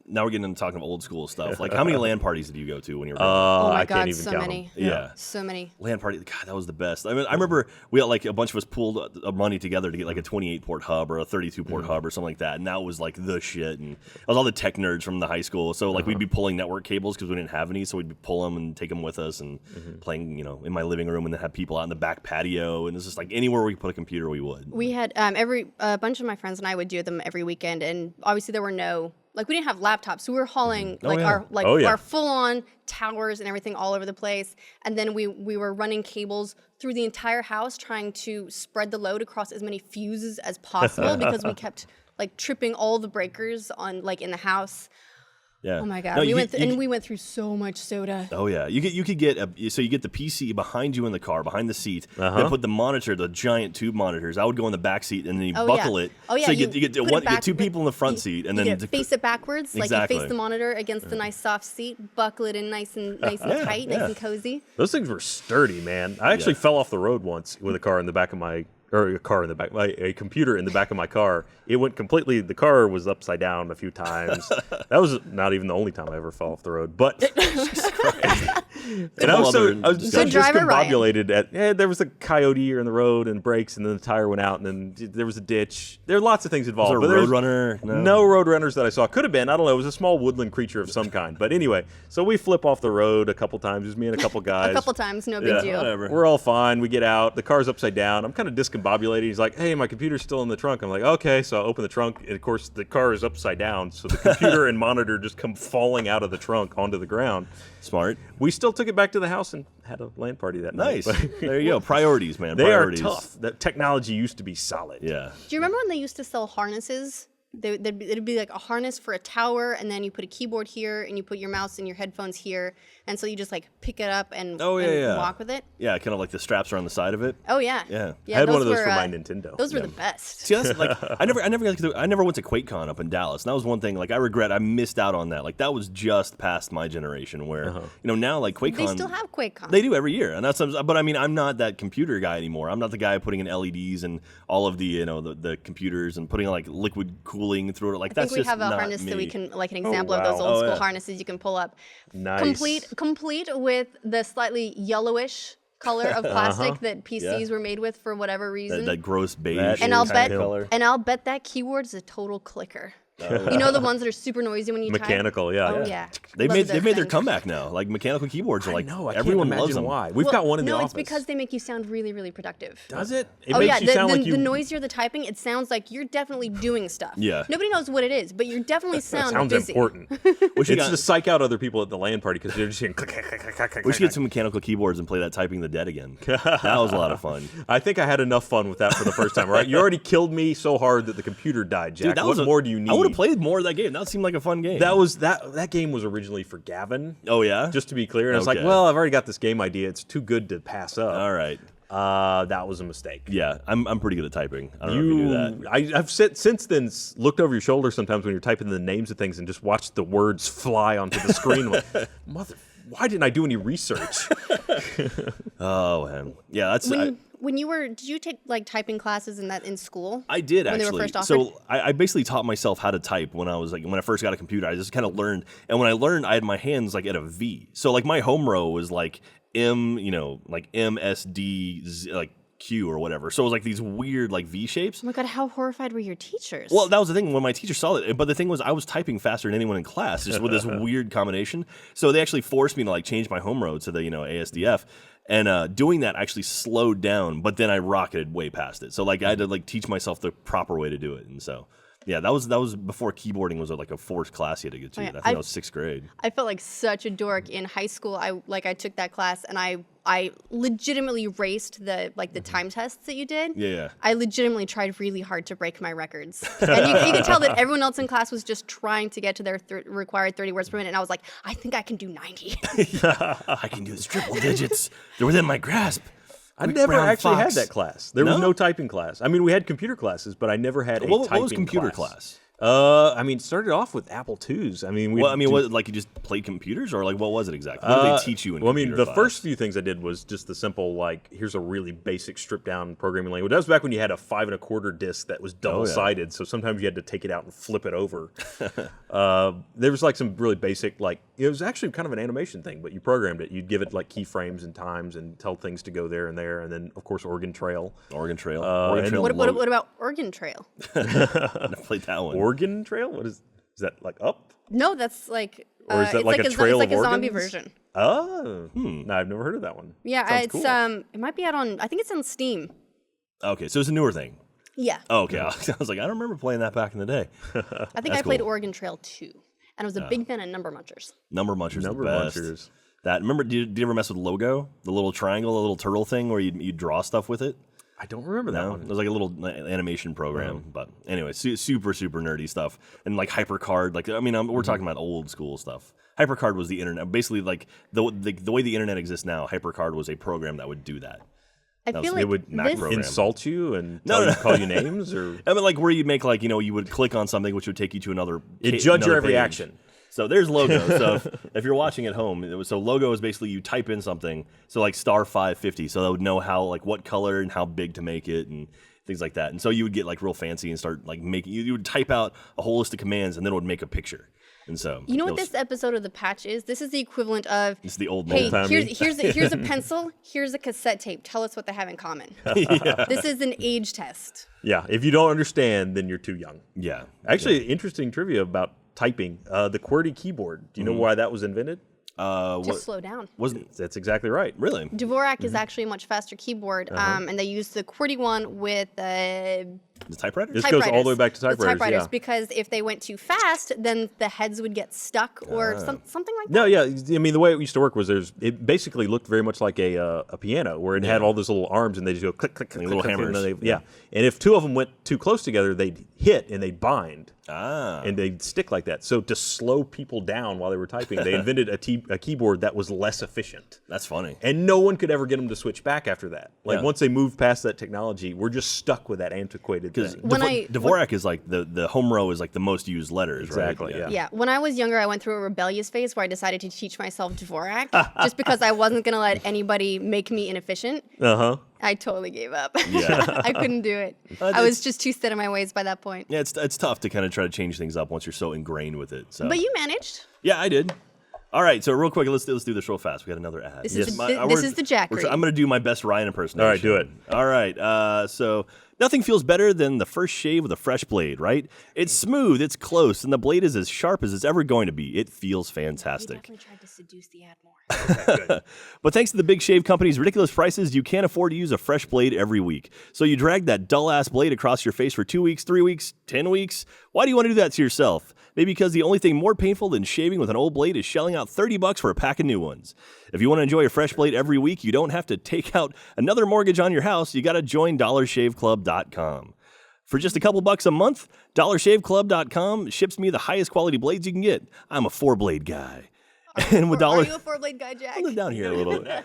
Now we're getting into talking old school stuff. Like, how many LAN parties did you go to when you were? Oh my I God, can't even so count many. them. Yeah, so many. LAN party. God, that was the best. I mean, I remember we had like a bunch of us pooled money together to get like a 28 port hub or a 32 port hub or something like that, and that was like the shit. And it was all the tech nerds from the high school. So like we'd be pulling network cables because we didn't have any, so we'd pull them and take them with us and playing, in my living room, and then have people out in the back patio, and it's just like anywhere we could put a computer, we would. We had a bunch of my friends and I would do them every weekend, and obviously there were we didn't have laptops, so we were hauling our full-on towers and everything all over the place, and then we were running cables through the entire house trying to spread the load across as many fuses as possible because we kept tripping all the breakers on in the house. Yeah. Oh my God. No, we went through so much soda. Oh yeah. You could get so you get the PC behind you in the car, behind the seat. Then put the monitor, the giant tube monitors. I would go in the back seat and then you buckle it. Oh yeah. So you get 2 people in the front seat and then face it backwards. Exactly. Like you face the monitor against the nice soft seat, buckle it in nice and tight, nice and cozy. Those things were sturdy, man. I actually fell off the road once with a computer in the back of my car. It went completely, the car was upside down a few times. That was not even the only time I ever fell off the road. But and I was just discombobulated there was a coyote in the road and brakes, and then the tire went out, and then there was a ditch. There are lots of things involved. Was there a road runner? No road runners that I saw. Could have been. I don't know. It was a small woodland creature of some kind. But anyway, so we flip off the road a couple times. It was me and a couple guys. A couple times, no big deal. Whatever. We're all fine. We get out. The car's upside down. I'm kind of discombobulated. He's like, hey, my computer's still in the trunk. I'm like, okay. So I open the trunk, and of course the car is upside down. So the computer and monitor just come falling out of the trunk onto the ground. Smart. We still took it back to the house and had a LAN party that night. Nice. There you go. Priorities, man. They Priorities. are tough. That technology used to be solid. Yeah. Do you remember when they used to sell harnesses? It'd be like a harness for a tower, and then you put a keyboard here, and you put your mouse and your headphones here, and so you just pick it up and walk with it. Yeah, kind of like the straps are on the side of it. Oh yeah. Yeah. I had one of those for my Nintendo. Those were the best. See, that's I never went to QuakeCon up in Dallas. And that was one thing. I regret I missed out on that. That was just past my generation. Where now QuakeCon. They still have QuakeCon. They do every year, and that's. But I mean, I'm not that computer guy anymore. I'm not the guy putting in LEDs and all of the the computers and putting liquid cooling tooling through it. Like I that's think we just have a not harness me. that we can, like an example of wow. those old school yeah. harnesses you can pull up. Nice. Complete with the slightly yellowish color of plastic that PCs were made with for whatever reason. That gross beige. That and is I'll bet color. and I'll bet that keyboard's a total clicker. You know the ones that are super noisy when you Mechanical, type? yeah. Oh yeah. yeah. They've Love made those their things. comeback now. Like mechanical keyboards are like No, I everyone can't loves imagine them. why. We've got one in the no, office. it's because they make you sound really, really productive. Does it? It Oh makes yeah, you sound like you. the noisier the typing, it sounds like you're definitely doing stuff. Yeah. Nobody knows what it is, but you definitely sound sounds busy. important. We should It's to psych out other people at the LAN party because they're just saying click, click, click, click, click, We should click. get some mechanical keyboards and play that Typing the Dead again. That was a lot of fun. I think I had enough fun with that for the first time, right? You already killed me so hard that the computer died, Jack. Dude, that what was more do you need? I would have played more of that game. That seemed like a fun game. That game was originally for Gavin. Oh yeah. Just to be clear, and I was like, Okay. well, I've already got this game idea. It's too good to pass up. All right. That was a mistake. Yeah, I'm pretty good at typing. I don't know if you knew that. I've since then looked over your shoulder sometimes when you're typing the names of things and just watched the words fly onto the screen. Like, why didn't I do any research? Oh man. Yeah, that's. When you were, did you take like typing classes in school? I did when actually. They were first offered? So I basically taught myself how to type when I first got a computer. I just kind of learned, and when I learned, I had my hands like at a V. So like my home row was like M, like M S D like Q or whatever. So it was like these weird like V shapes. Oh my god, how horrified were your teachers? Well, that was the thing when my teacher saw it. But the thing was, I was typing faster than anyone in class, just with this weird combination. So they actually forced me to like change my home row to the ASDF. And doing that actually slowed down, but then I rocketed way past it. So like I had to like teach myself the proper way to do it, and so yeah, that was before keyboarding was like a forced class you had to get to. yeah. I think that was 6th grade. I felt like such a dork in high school. I took that class and I legitimately raced the time tests that you did. Yeah. I legitimately tried really hard to break my records. And you could tell that everyone else in class was just trying to get to their required 30 words per minute. And I was like, I think I can do 90. I can do this triple digits. They're within my grasp. I Quick never brown actually fox. had that class. There was No? no typing class. I mean, we had computer classes, but I never had a What typing was computer class? I mean, it started off with Apple IIs. I mean, Was it like you just played computers, or like what was it exactly? What did they teach you in Well, I mean, computer the class? first few things I did was just the simple, like, here's a really basic stripped down programming language. That was back when you had a 5 1/4 disc that was double sided, so sometimes you had to take it out and flip it over. There was like some really basic, like, it was actually kind of an animation thing, but you programmed it. You'd give it like keyframes and times and tell things to go there, and then of course Oregon Trail. Oregon Trail. What about Oregon Trail? I played that one. Oregon Trail? What is that like up? No, that's like Or is that it's like a trail it's like of a zombie organs? version. Oh, no, I've never heard of that one. Yeah, Sounds it's cool. it might be out on, I think it's on Steam. Okay, so it's a newer thing. Yeah. Oh, okay. I was like, I don't remember playing that back in the day. I think That's I played cool. Oregon Trail 2. And I was a big fan of Number Munchers. Number Munchers, Number the best. Munchers. That remember? Did you ever mess with Logo, the little triangle, the little turtle thing where you draw stuff with it? I don't remember that No, one. it was like a little animation program. But anyway, super nerdy stuff, and like HyperCard. Like I mean, we're talking about old school stuff. HyperCard was the internet, basically like the way the internet exists now. HyperCard was a program that would do that. I That feel was- like it would Mac this, program. Insult you and No, no. call you names, or I mean, like where you make like you would click on something which would take you to another. it judge your another every page. action. So there's Logo. So if you're watching at home, so Logo is basically you type in something. So like star 550. So that would know how like what color and how big to make it and things like that. And so you would get like real fancy and start like making. You would type out a whole list of commands and then it would make a picture. And so you know it what was- this episode of The Patch is? This is the equivalent of, It's the old hey, man. here's a pencil, here's a cassette tape. Tell us what they have in common. This is an age test. Yeah, if you don't understand, then you're too young. Yeah. Actually, interesting trivia about typing. The QWERTY keyboard. Do you know why that was invented? Just slow down. Wasn't That's exactly right. really. Dvorak is actually a much faster keyboard, and they used the QWERTY one with The typewriter? This goes all the way back to With typewriters, yeah. because if they went too fast, then the heads would get stuck or something like that. No, yeah. I mean, the way it used to work was it basically looked very much like a piano, where it had all those little arms, and they just go click, click, click, Little click, click, and hammers. then and if two of them went too close together, they'd hit and they'd bind. Ah. And they'd stick like that. So to slow people down while they were typing, they invented a keyboard that was less efficient. That's funny. And no one could ever get them to switch back after that. Like Yeah. once they moved past that technology, we're just stuck with that antiquated complicated Because thing. Dvorak is like the home row is like the most used letters, Exactly, right? Yeah, when I was younger, I went through a rebellious phase where I decided to teach myself Dvorak just because I wasn't going to let anybody make me inefficient. I totally gave up. Yeah. I couldn't do it. I was just too set in my ways by that point. Yeah, it's tough to kind of try to change things up once you're so ingrained with it. So. But you managed. Yeah, I did. All right, so real quick, let's do this real fast. We got another ad. This is the Jack read. I'm going to do my best Ryan impersonation. All right, do it. All right, so nothing feels better than the first shave with a fresh blade, right? It's smooth, it's close, and the blade is as sharp as it's ever going to be. It feels fantastic. You definitely tried to seduce the ad more. But thanks to the big shave company's ridiculous prices, you can't afford to use a fresh blade every week. So you drag that dull-ass blade across your face for 2 weeks, 3 weeks, 10 weeks? Why do you want to do that to yourself? Maybe because the only thing more painful than shaving with an old blade is shelling out $30 for a pack of new ones. If you want to enjoy a fresh blade every week, you don't have to take out another mortgage on your house. You got to join DollarShaveClub.com. For just a couple bucks a month, DollarShaveClub.com ships me the highest quality blades you can get. I'm a 4-blade guy. And with Are you a 4-blade guy, Jack? Look down here a little bit.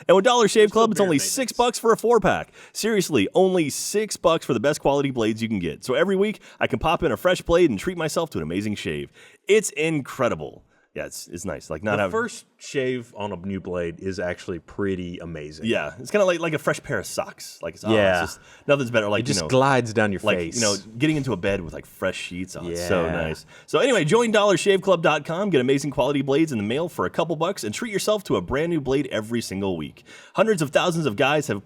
And with Dollar Shave Club, it's only $6 for a 4-pack. Seriously, only $6 for the best quality blades you can get. So every week, I can pop in a fresh blade and treat myself to an amazing shave. It's incredible. Yeah, it's nice. Like not The have first shave on a new blade is actually pretty amazing. Yeah, it's kind of like a fresh pair of socks. Like it's just nothing's better. Like It just glides down your like face. getting into a bed with like fresh sheets on. It's so Yeah. nice. So anyway, join DollarShaveClub.com, get amazing quality blades in the mail for a couple bucks, and treat yourself to a brand new blade every single week. Hundreds of thousands of guys have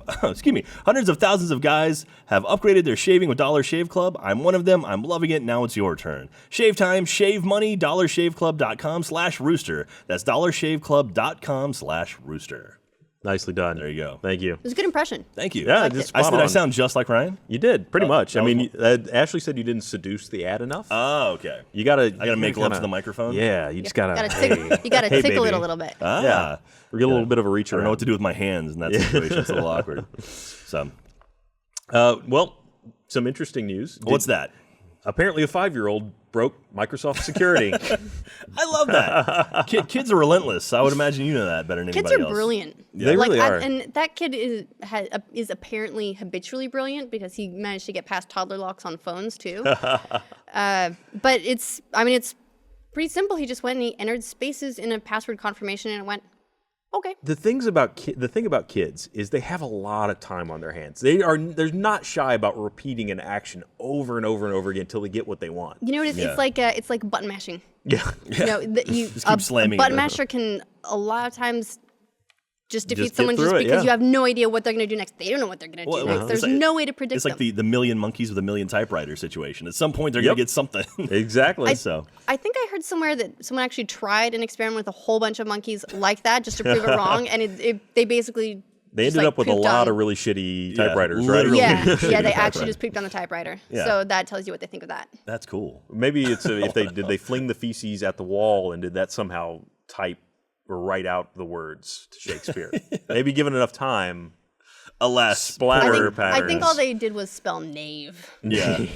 hundreds of thousands of guys have upgraded their shaving with Dollar Shave Club. I'm one of them. I'm loving it. Now it's your turn. Shave time, shave money. DollarShaveClub.com/rooster. That's DollarShaveClub.com/rooster. Nicely done. There you go. Thank you. It was a good impression. Thank you. Yeah, liked just it. spot Did I on. sound just like Ryan? You did, pretty much. that I was mean, Ashley said you didn't seduce the ad enough. Oh, okay. I gotta make love to the microphone? Yeah, you just gotta. You gotta hey, tickle it baby. a little bit. Yeah, we get a little bit of a reach I don't know around. what to do with my hands in that situation. It's a little awkward. So, Well, some interesting news. what's that? Apparently, a 5-year-old broke Microsoft security. I love that. Kids are relentless. I would imagine you know that better than Kids anybody are else. brilliant. They really are. And that kid is apparently habitually brilliant because he managed to get past toddler locks on phones too. But it's pretty simple. He just went and he entered spaces in a password confirmation and it went, okay. The thing about kids is they have a lot of time on their hands. They're not shy about repeating an action over and over and over again until they get what they want. You know what it is? Yeah. It's like button mashing. Yeah. You know, Just keep slamming a button it. masher can a lot of times just defeat get someone through just it, because yeah. you have no idea what they're going to do next. They don't know what they're going to do next. There's no way to predict It's like them. the million monkeys with a million typewriters situation. At some point, they're going to get something. Exactly. I think I heard somewhere that someone actually tried an experiment with a whole bunch of monkeys like that just to prove it wrong, and they basically They ended up with a lot of really shitty typewriters, right? literally. yeah, shitty they typewriter. actually just pooped on the typewriter. Yeah. So that tells you what they think of that. That's cool. Maybe it's if they fling the feces at the wall and did that somehow type or write out the words to Shakespeare. Maybe given enough time. Alas, Splatter I patterns. think all they did was spell knave. yeah.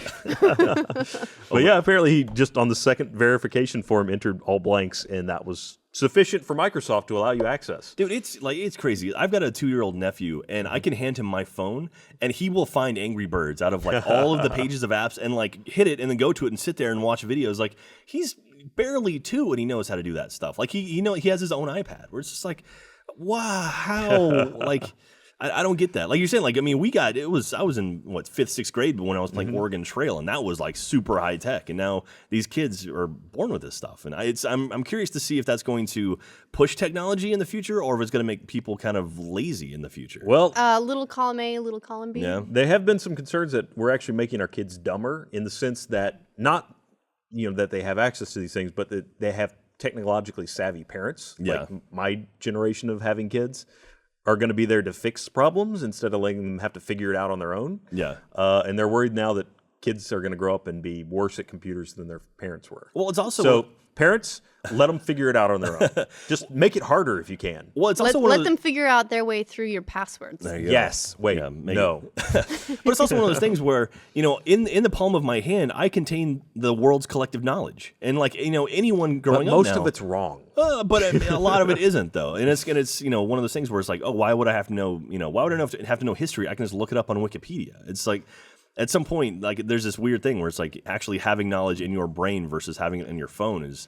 But yeah, apparently he just on the second verification form entered all blanks, and that was sufficient for Microsoft to allow you access. Dude, it's crazy. I've got a 2-year-old nephew, and I can hand him my phone, and he will find Angry Birds out of like all of the pages of apps, and like hit it, and then go to it and sit there and watch videos. Like he's barely 2, and he knows how to do that stuff. Like he has his own iPad. Where it's just like, wow, how like. I don't get that. Like you're saying, like, I mean, I was in, 5th, 6th grade when I was playing Oregon Trail, and that was, like, super high tech. And now these kids are born with this stuff. And I'm curious to see if that's going to push technology in the future or if it's going to make people kind of lazy in the future. Well, Little column A, little column B. Yeah. there have been some concerns that we're actually making our kids dumber in the sense that not, that they have access to these things, but that they have technologically savvy parents. Yeah. Like my generation of having kids are going to be there to fix problems instead of letting them have to figure it out on their own. Yeah. And they're worried now that kids are going to grow up and be worse at computers than their parents were. Well, it's also... So parents, let them figure it out on their own. Just make it harder if you can. Well, it's also one Let of them figure out their way through your passwords. There you go. Yes. Wait. Yeah, no. But it's also one of those things where, in the palm of my hand, I contain the world's collective knowledge. And like, anyone growing But up most now, of it's wrong. but a lot of it isn't though. And it's one of those things where it's like, oh, why would I have to know, why would I have to know history? I can just look it up on Wikipedia. It's like, at some point, like there's this weird thing where it's like actually having knowledge in your brain versus having it in your phone is,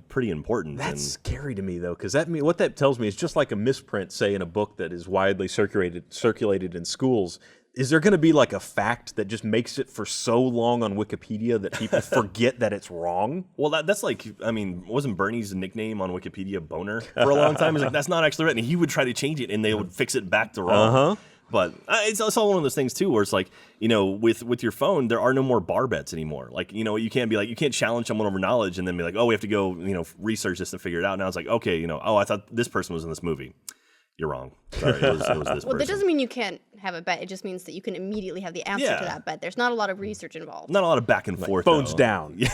pretty important. That's scary to me though, because what that tells me is just like a misprint, say in a book that is widely circulated in schools. Is there going to be like a fact that just makes it for so long on Wikipedia that people forget that it's wrong? Well, that's like, wasn't Bernie's nickname on Wikipedia Boner for a long time? It's like, that's not actually right. And he would try to change it and they would fix it back to wrong. But it's also one of those things too, where it's like, with your phone, there are no more bar bets anymore. Like, you can't be like, you can't challenge someone over knowledge and then be like, oh, we have to go, research this to figure it out. Now it's like, okay, I thought this person was in this movie. You're wrong. Sorry, it was this person. Well, that doesn't mean you can't have a bet. It just means that you can immediately have the answer to that bet. There's not a lot of research involved. Not a lot of back and forth. Phones down. Yeah.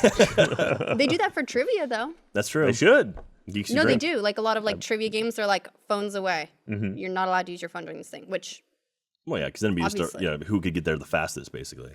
They do that for trivia, though. That's true. They should. No, they do. Like a lot of trivia games, they're like phones away. You're not allowed to use your phone during this thing, which... Well, yeah, because then we start, who could get there the fastest, basically.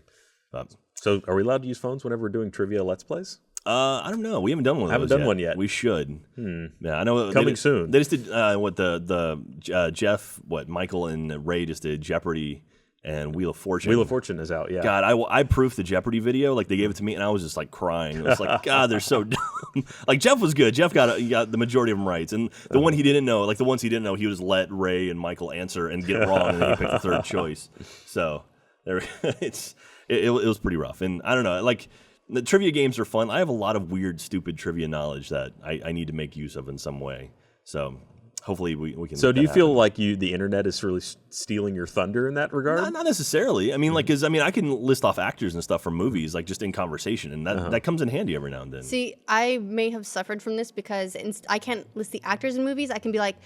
So are we allowed to use phones whenever we're doing trivia Let's Plays? I don't know. We haven't done one of those one yet. We should. Yeah, I know. Coming soon. They just did Jeff, Michael and Ray just did Jeopardy and Wheel of Fortune. Wheel of Fortune is out, yeah. God, I proofed the Jeopardy video. Like, they gave it to me, and I was just, like, crying. It was like, God, they're so dumb. Like, Jeff was good. Jeff got the majority of them right. And the one he didn't know, like, the ones he didn't know, he would just let Ray and Michael answer and get it wrong, and then he picked the third choice. So, it was pretty rough. And I don't know, like, the trivia games are fun. I have a lot of weird, stupid trivia knowledge that I need to make use of in some way. So... hopefully we can. So do you feel like the internet is really stealing your thunder in that regard? Not necessarily. I mean, I can list off actors and stuff from movies, like just in conversation, and that comes in handy every now and then. See, I may have suffered from this because I can't list the actors in movies. I can be like,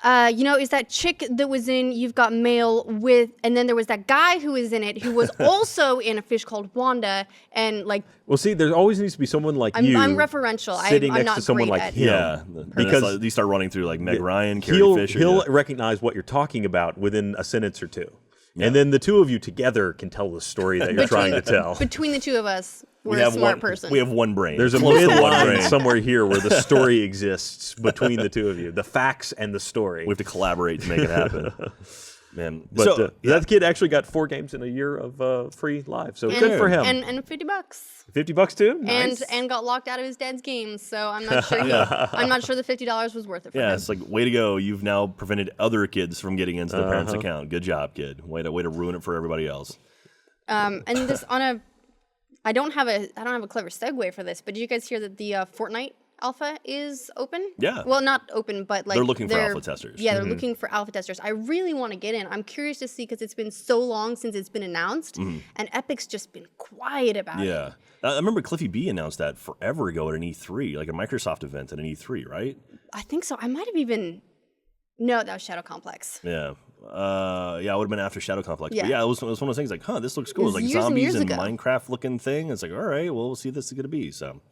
is that chick that was in You've Got Mail with, and then there was that guy who was in it who was also in A Fish Called Wanda, and like. Well, see, there always needs to be someone like you. I'm referential. Sitting I'm next not to someone great like at him. Yeah, because you start running through like Meg Ryan, Carrie Fisher. He'll recognize what you're talking about within a sentence or two. Yeah. And then the two of you together can tell the story that you're trying to tell. Between the two of us, we're a smart person. We have one brain. There's a midline somewhere here where the story exists between the two of you. The facts and the story. We have to collaborate to make it happen. Man, but that kid actually got 4 games in a year of free live, so good for him. And $50. $50 too, nice. And got locked out of his dad's games, so I'm not sure. I'm not sure the $50 was worth it for him. Yeah, it's like, way to go! You've now prevented other kids from getting into the parents' account. Good job, kid. Way to ruin it for everybody else. And this I don't have a clever segue for this, but did you guys hear that the Fortnite alpha is open? Yeah. Well, not open, but like they're looking for alpha testers. Yeah, they're looking for alpha testers. I really want to get in. I'm curious to see because it's been so long since it's been announced, and Epic's just been quiet about it. Yeah. I remember Cliffy B announced that forever ago at an E3, like a Microsoft event at an E3, right? I think so. I might have even... No, that was Shadow Complex. Yeah. It would have been after Shadow Complex. Yeah. But yeah, it was one of those things like, this looks cool. It was like zombies and Minecraft looking thing. It's like, all right, well, we'll see what this is going to be. So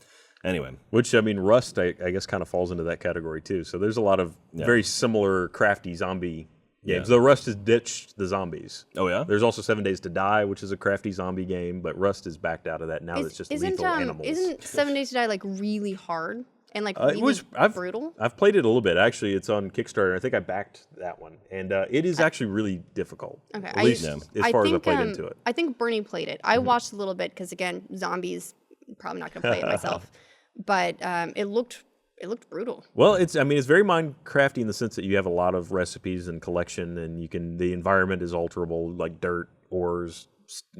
anyway. Which, Rust, I guess, kind of falls into that category too. So there's a lot of very similar crafty zombie games. Though Rust has ditched the zombies. Oh, yeah? There's also 7 Days to Die, which is a crafty zombie game, but Rust is backed out of that. Now it's just lethal animals. Isn't 7 Days to Die like really hard? And like really brutal? I've played it a little bit. Actually, it's on Kickstarter. I think I backed that one. And it is actually really difficult. Okay. At least as far as I played into it. I think Bernie played it. I watched a little bit because, again, zombies, probably not going to play it myself. But it looked brutal. Well, it's very Minecrafty in the sense that you have a lot of recipes and collection, and the environment is alterable, like dirt, ores,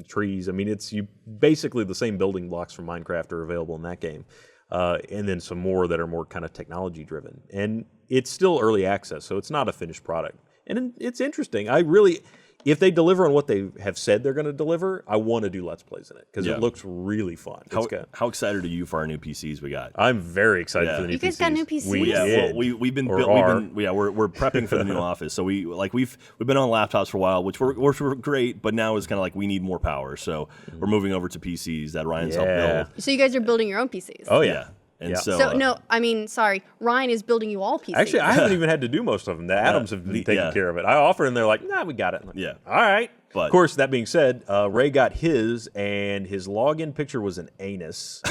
trees. It's basically the same building blocks from Minecraft are available in that game. And then some more that are more kind of technology driven. And it's still early access, so it's not a finished product. And it's interesting. If they deliver on what they have said they're going to deliver, I want to do Let's Plays in it because it looks really fun. How excited are you for our new PCs we got? I'm very excited for the new PCs. You guys got new PCs? We've been we're prepping for the new office. So we've been on laptops for a while, which were great, but now it's kind of like we need more power. So we're moving over to PCs that Ryan's helped build. So you guys are building your own PCs? Oh yeah. And sorry, Ryan is building you all PCs. Actually, I haven't even had to do most of them. The Adams have been taking care of it. I offer, and they're like, "Nah, we got it." Like, all right. But of course, that being said, Ray got his, and his login picture was an anus,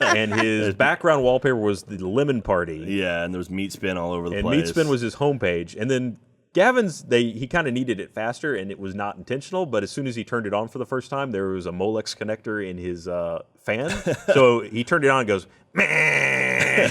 and his background wallpaper was the lemon party. Yeah, and there was meat spin all over the place. And meat spin was his homepage, and then Gavin's, he kind of needed it faster, and it was not intentional, but as soon as he turned it on for the first time, there was a Molex connector in his fan. So he turned it on and goes, meh,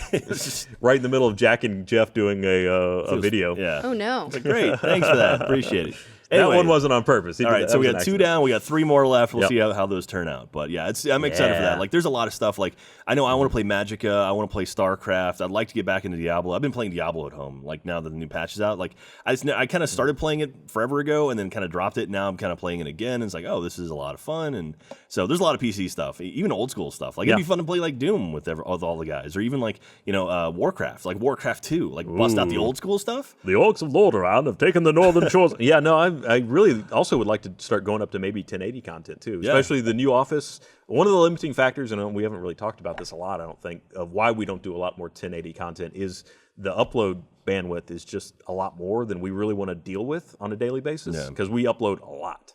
right in the middle of Jack and Jeff doing a video. Yeah. Oh, no. Great. Thanks for that. Appreciate it. That one wasn't on purpose. All right, so we got 2 down. We got 3 more left. We'll see how those turn out. But yeah, I'm excited for that. Like, there's a lot of stuff. Like, I know I want to play Magicka. I want to play StarCraft. I'd like to get back into Diablo. I've been playing Diablo at home. Like, now that the new patch is out, like I kind of started playing it forever ago and then kind of dropped it. Now I'm kind of playing it again. And it's like, oh, this is a lot of fun. And so there's a lot of PC stuff, even old school stuff. Like, it'd be fun to play like Doom with all the guys, or even like Warcraft, like Warcraft 2, like bust out the old school stuff. The orcs of Lordaeron have taken the northern shores. Yeah, no, I really also would like to start going up to maybe 1080 content too, especially the new Office. One of the limiting factors, and we haven't really talked about this a lot, I don't think, of why we don't do a lot more 1080 content is the upload bandwidth is just a lot more than we really want to deal with on a daily basis because we upload a lot.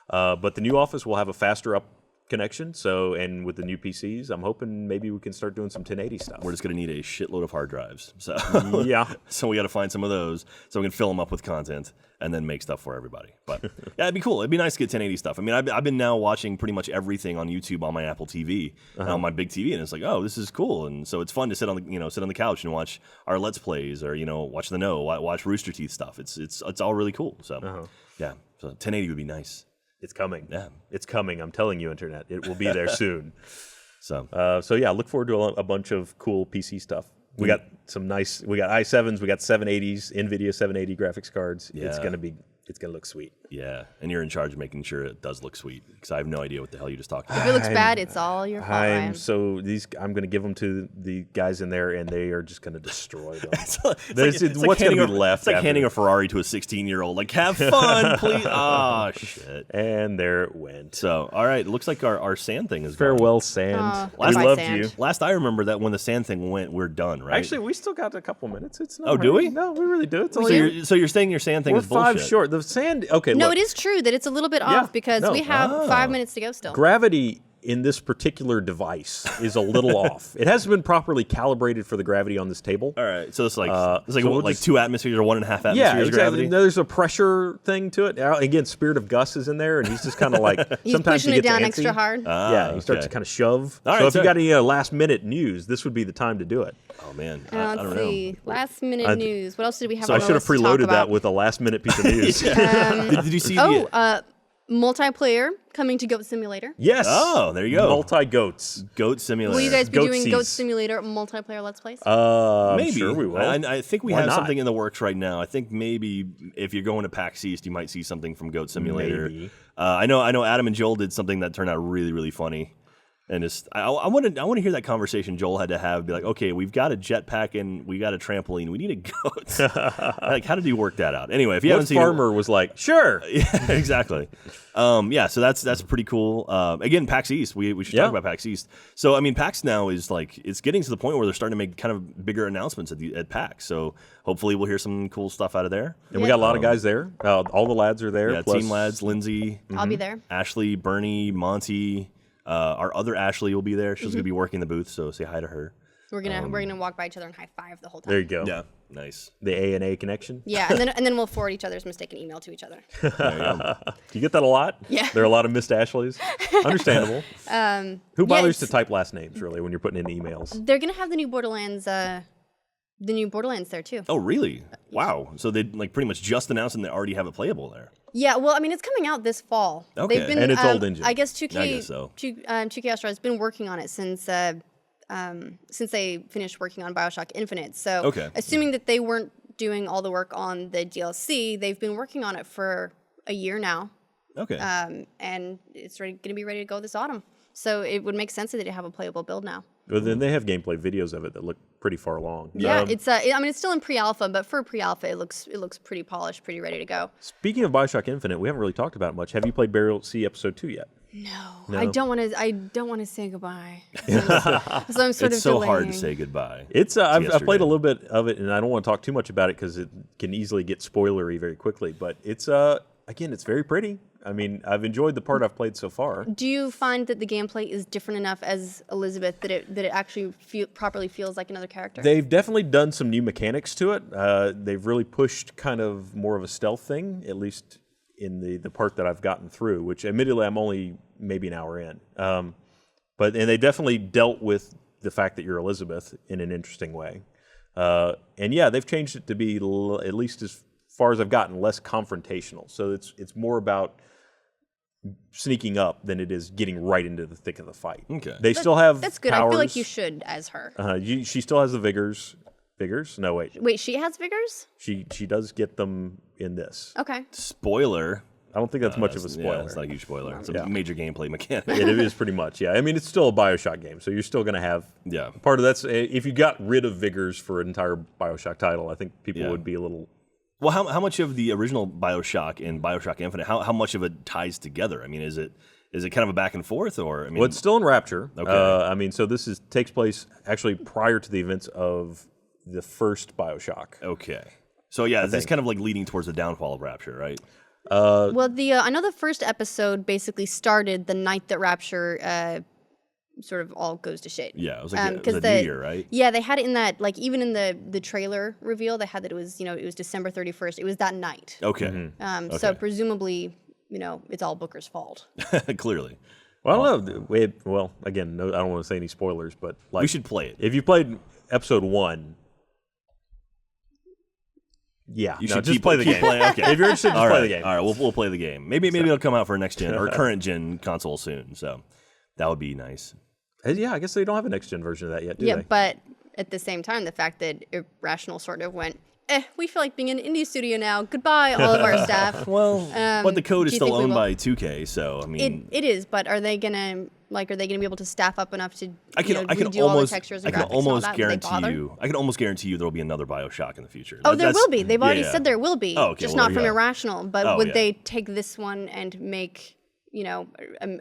But the new Office will have a faster connection. So, and with the new PCs, I'm hoping maybe we can start doing some 1080 stuff. We're just going to need a shitload of hard drives. So yeah. So we got to find some of those so we can fill them up with content and then make stuff for everybody. But yeah, it'd be cool. It'd be nice to get 1080 stuff. I mean, I've been now watching pretty much everything on YouTube on my Apple TV, on my big TV, and it's like, oh, this is cool. And so it's fun to sit on the couch and watch our Let's Plays, or watch the watch Rooster Teeth stuff. It's all really cool. So yeah, so 1080 would be nice. It's coming. Yeah. It's coming. I'm telling you, Internet. It will be there soon. So yeah, look forward to a bunch of cool PC stuff. We got we got i7s, we got 780s, NVIDIA 780 graphics cards. Yeah. It's gonna look sweet. Yeah, and you're in charge of making sure it does look sweet, because I have no idea what the hell you just talked about. If it looks bad, it's all your fault, Ryan. I'm going to give them to the guys in there, and they are just going to destroy them. What's going to be left? It's like handing a Ferrari to a 16-year-old. Like, have fun, please. Oh, shit. And there it went. So, all right, it looks like our sand thing is farewell, gone. sand. We loved sand. you. Last I remember that when the sand thing went, we're done, right? Actually, we still got a couple minutes. It's not. Oh, do we? No, we really do. It's So only you're saying your sand thing we're is bullshit? 5 short. The sand. Okay. No, look. it is true that it's a little bit off because we have 5 minutes to go still. Gravity in this particular device is a little off. It hasn't been properly calibrated for the gravity on this table. All right, so it's like we'll like 2 atmospheres or 1.5 atmospheres exactly. gravity. There's a pressure thing to it. Again, Spirit of Gus is in there, and he's just kind of like He's sometimes pushing he it gets down antsy. extra hard. Yeah, he starts to kind of shove. All right, so if you so- got any last minute news, this would be the time to do it. Oh man, Let's I don't see. know. Last minute news. What else did we have? So I on the should have list to talk preloaded that about? with a last minute piece of news. Did you see? Multiplayer coming to Goat Simulator. Yes. Oh, there you go. Multi-goats. Goat Simulator. Will you guys be doing Goat Goatsies. Simulator multiplayer Let's Plays? Maybe. Sure we will. I think we Why have not? something in the works right now. I think maybe if you're going to PAX East, you might see something from Goat Simulator. Maybe. I know Adam and Joel did something that turned out really, really funny. And I want to hear that conversation Joel had to have. Be like, okay, we've got a jetpack and we got a trampoline. We need a goat. Like, how did you work that out? Anyway, if you haven't seen farmer was like, sure. Yeah, exactly. Yeah, so that's pretty cool. Again, PAX East. We should talk about PAX East. So I mean, PAX now is like it's getting to the point where they're starting to make kind of bigger announcements at PAX. So hopefully we'll hear some cool stuff out of there. And we got a lot of guys there. All the lads are there. Yeah, plus Team Lads, Lindsay, I'll be there. Ashley, Bernie, Monty. Our other Ashley will be there. She's gonna be working the booth, so say hi to her. We're gonna walk by each other and high five the whole time. There you go. Yeah, nice. The A&A connection. Yeah, and then we'll forward each other's mistaken email to each other. Do you get that a lot? Yeah. There are a lot of missed Ashleys. Understandable. Who bothers to it's- type last names really when you're putting in emails? They're gonna have the new Borderlands there too. Oh, really? Wow. So they like pretty much just announced and they already have it playable there. Yeah, well, I mean, it's coming out this fall. Okay. They've been, And it's old engine. I guess 2K, I guess so. 2K Astro has been working on it since they finished working on BioShock Infinite. So, Okay. assuming that they weren't doing all the work on the DLC, they've been working on it for a year now, Okay. and it's going to be ready to go this autumn. So it would make sense that they have a playable build now. But then they have gameplay videos of it that look pretty far along. Yeah, I mean, it's still in pre-alpha, but for pre-alpha, it looks pretty polished, pretty ready to go. Speaking of BioShock Infinite, we haven't really talked about it much. Have you played Burial Sea Episode 2 yet? No, I don't want to say goodbye. So I'm sort it's of so delaying. hard to say goodbye. It's I've yesterday. played a little bit of it, and I don't want to talk too much about it because it can easily get spoilery very quickly. But it's again, it's very pretty. I mean, I've enjoyed the part I've played so far. Do you find that the gameplay is different enough as Elizabeth that it actually properly feels like another character? They've definitely done some new mechanics to it. They've really pushed kind of more of a stealth thing, at least in the part that I've gotten through, which admittedly I'm only maybe an hour in. And they definitely dealt with the fact that you're Elizabeth in an interesting way. And yeah, they've changed it to be, at least as far as I've gotten, less confrontational. So it's more about sneaking up than it is getting right into the thick of the fight. Okay. They still have That's good. powers. I feel like you should as her. She still has the vigors. Vigors? No, wait. Wait, she has vigors? She does get them in this. Okay. Spoiler. I don't think that's much of a spoiler. Yeah, it's not a huge spoiler. It's a major gameplay mechanic. It is pretty much, yeah. I mean, it's still a BioShock game, so you're still going to have part of that's. If you got rid of vigors for an entire BioShock title, I think people would be a little. Well, how much of the original BioShock and BioShock Infinite, how much of it ties together? I mean, is it kind of a back and forth, or I mean, Well, it's still in Rapture. Okay. I mean, so this takes place actually prior to the events of the first BioShock. Okay. So yeah, it's kind of like leading towards the downfall of Rapture, right? Well, I know the first episode basically started the night that Rapture sort of all goes to shit. Yeah, it was like it was a New Year, right? Yeah, they had it in that, like, even in the trailer reveal, they had that it was December 31st. It was that night. Okay. So presumably, it's all Booker's fault. Clearly. Well, I don't know. Well, again, no, I don't want to say any spoilers, but like, We should play it. If you played episode 1. Yeah, You should just play the game. Okay. If you're interested, just play the game. All right, we'll play the game. Maybe it'll come out for a next gen or current gen console soon. So that would be nice. Yeah, I guess they don't have a next gen version of that yet, do they? But at the same time, the fact that Irrational sort of went, we feel like being an indie studio now. Goodbye, all of our staff. Well, but the code is do you still think we owned will? by 2K, so I mean, It is, but are they gonna be able to staff up enough to I can redo all the textures and I can graphics and all almost that? Would they bother? guarantee you there will be another BioShock in the future. Oh, there will be. They've already yeah. said there will be. Oh, okay, just well, not there from you go. Irrational. But Oh, would yeah. they take this one and make a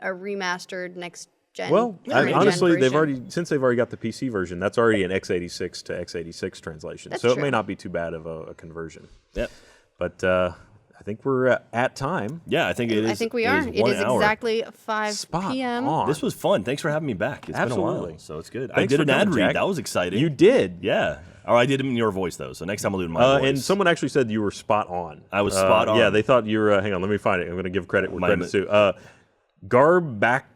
remastered next gen? Well, current honestly, generation? since they've already got the PC version, that's already an x86 to x86 translation. That's so it true. may not be too bad of a conversion. Yep. But I think we're at time. Yeah, I think it is. I think we are. It 1 is hour. exactly 5 Spot p.m. on. This was fun. Thanks for having me back. It's been a Absolutely. while, so it's good. I Thanks did for an ad coming, read. Jack. That was exciting. You did. Yeah. Or I did it in your voice though. So next time I'll do it in my voice. And someone actually said you were spot on. I was spot on. Yeah, they thought you were. Hang on, let me find it. I'm going to give credit where My- credit's due. Garbaccio.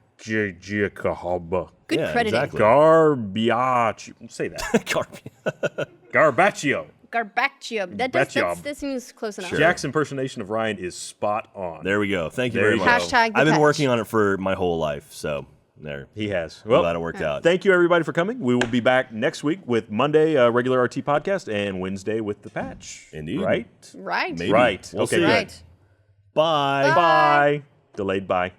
Good Yeah, crediting. exactly. Garbiaccio. Say that. Garbaccio. Garbaccio. That seems close enough. Jack's impersonation of Ryan is spot on. There we go. Thank you There very you much. go. Hashtag the I've been patch. working on it for my whole life, so there. He has. Well, Well, glad it worked out. thank you everybody for coming. We will be back next week with Monday regular RT podcast and Wednesday with the patch. Indeed. Right? Right. Maybe. Right. We'll Okay, see. good. Right. Bye. Bye. Delayed bye.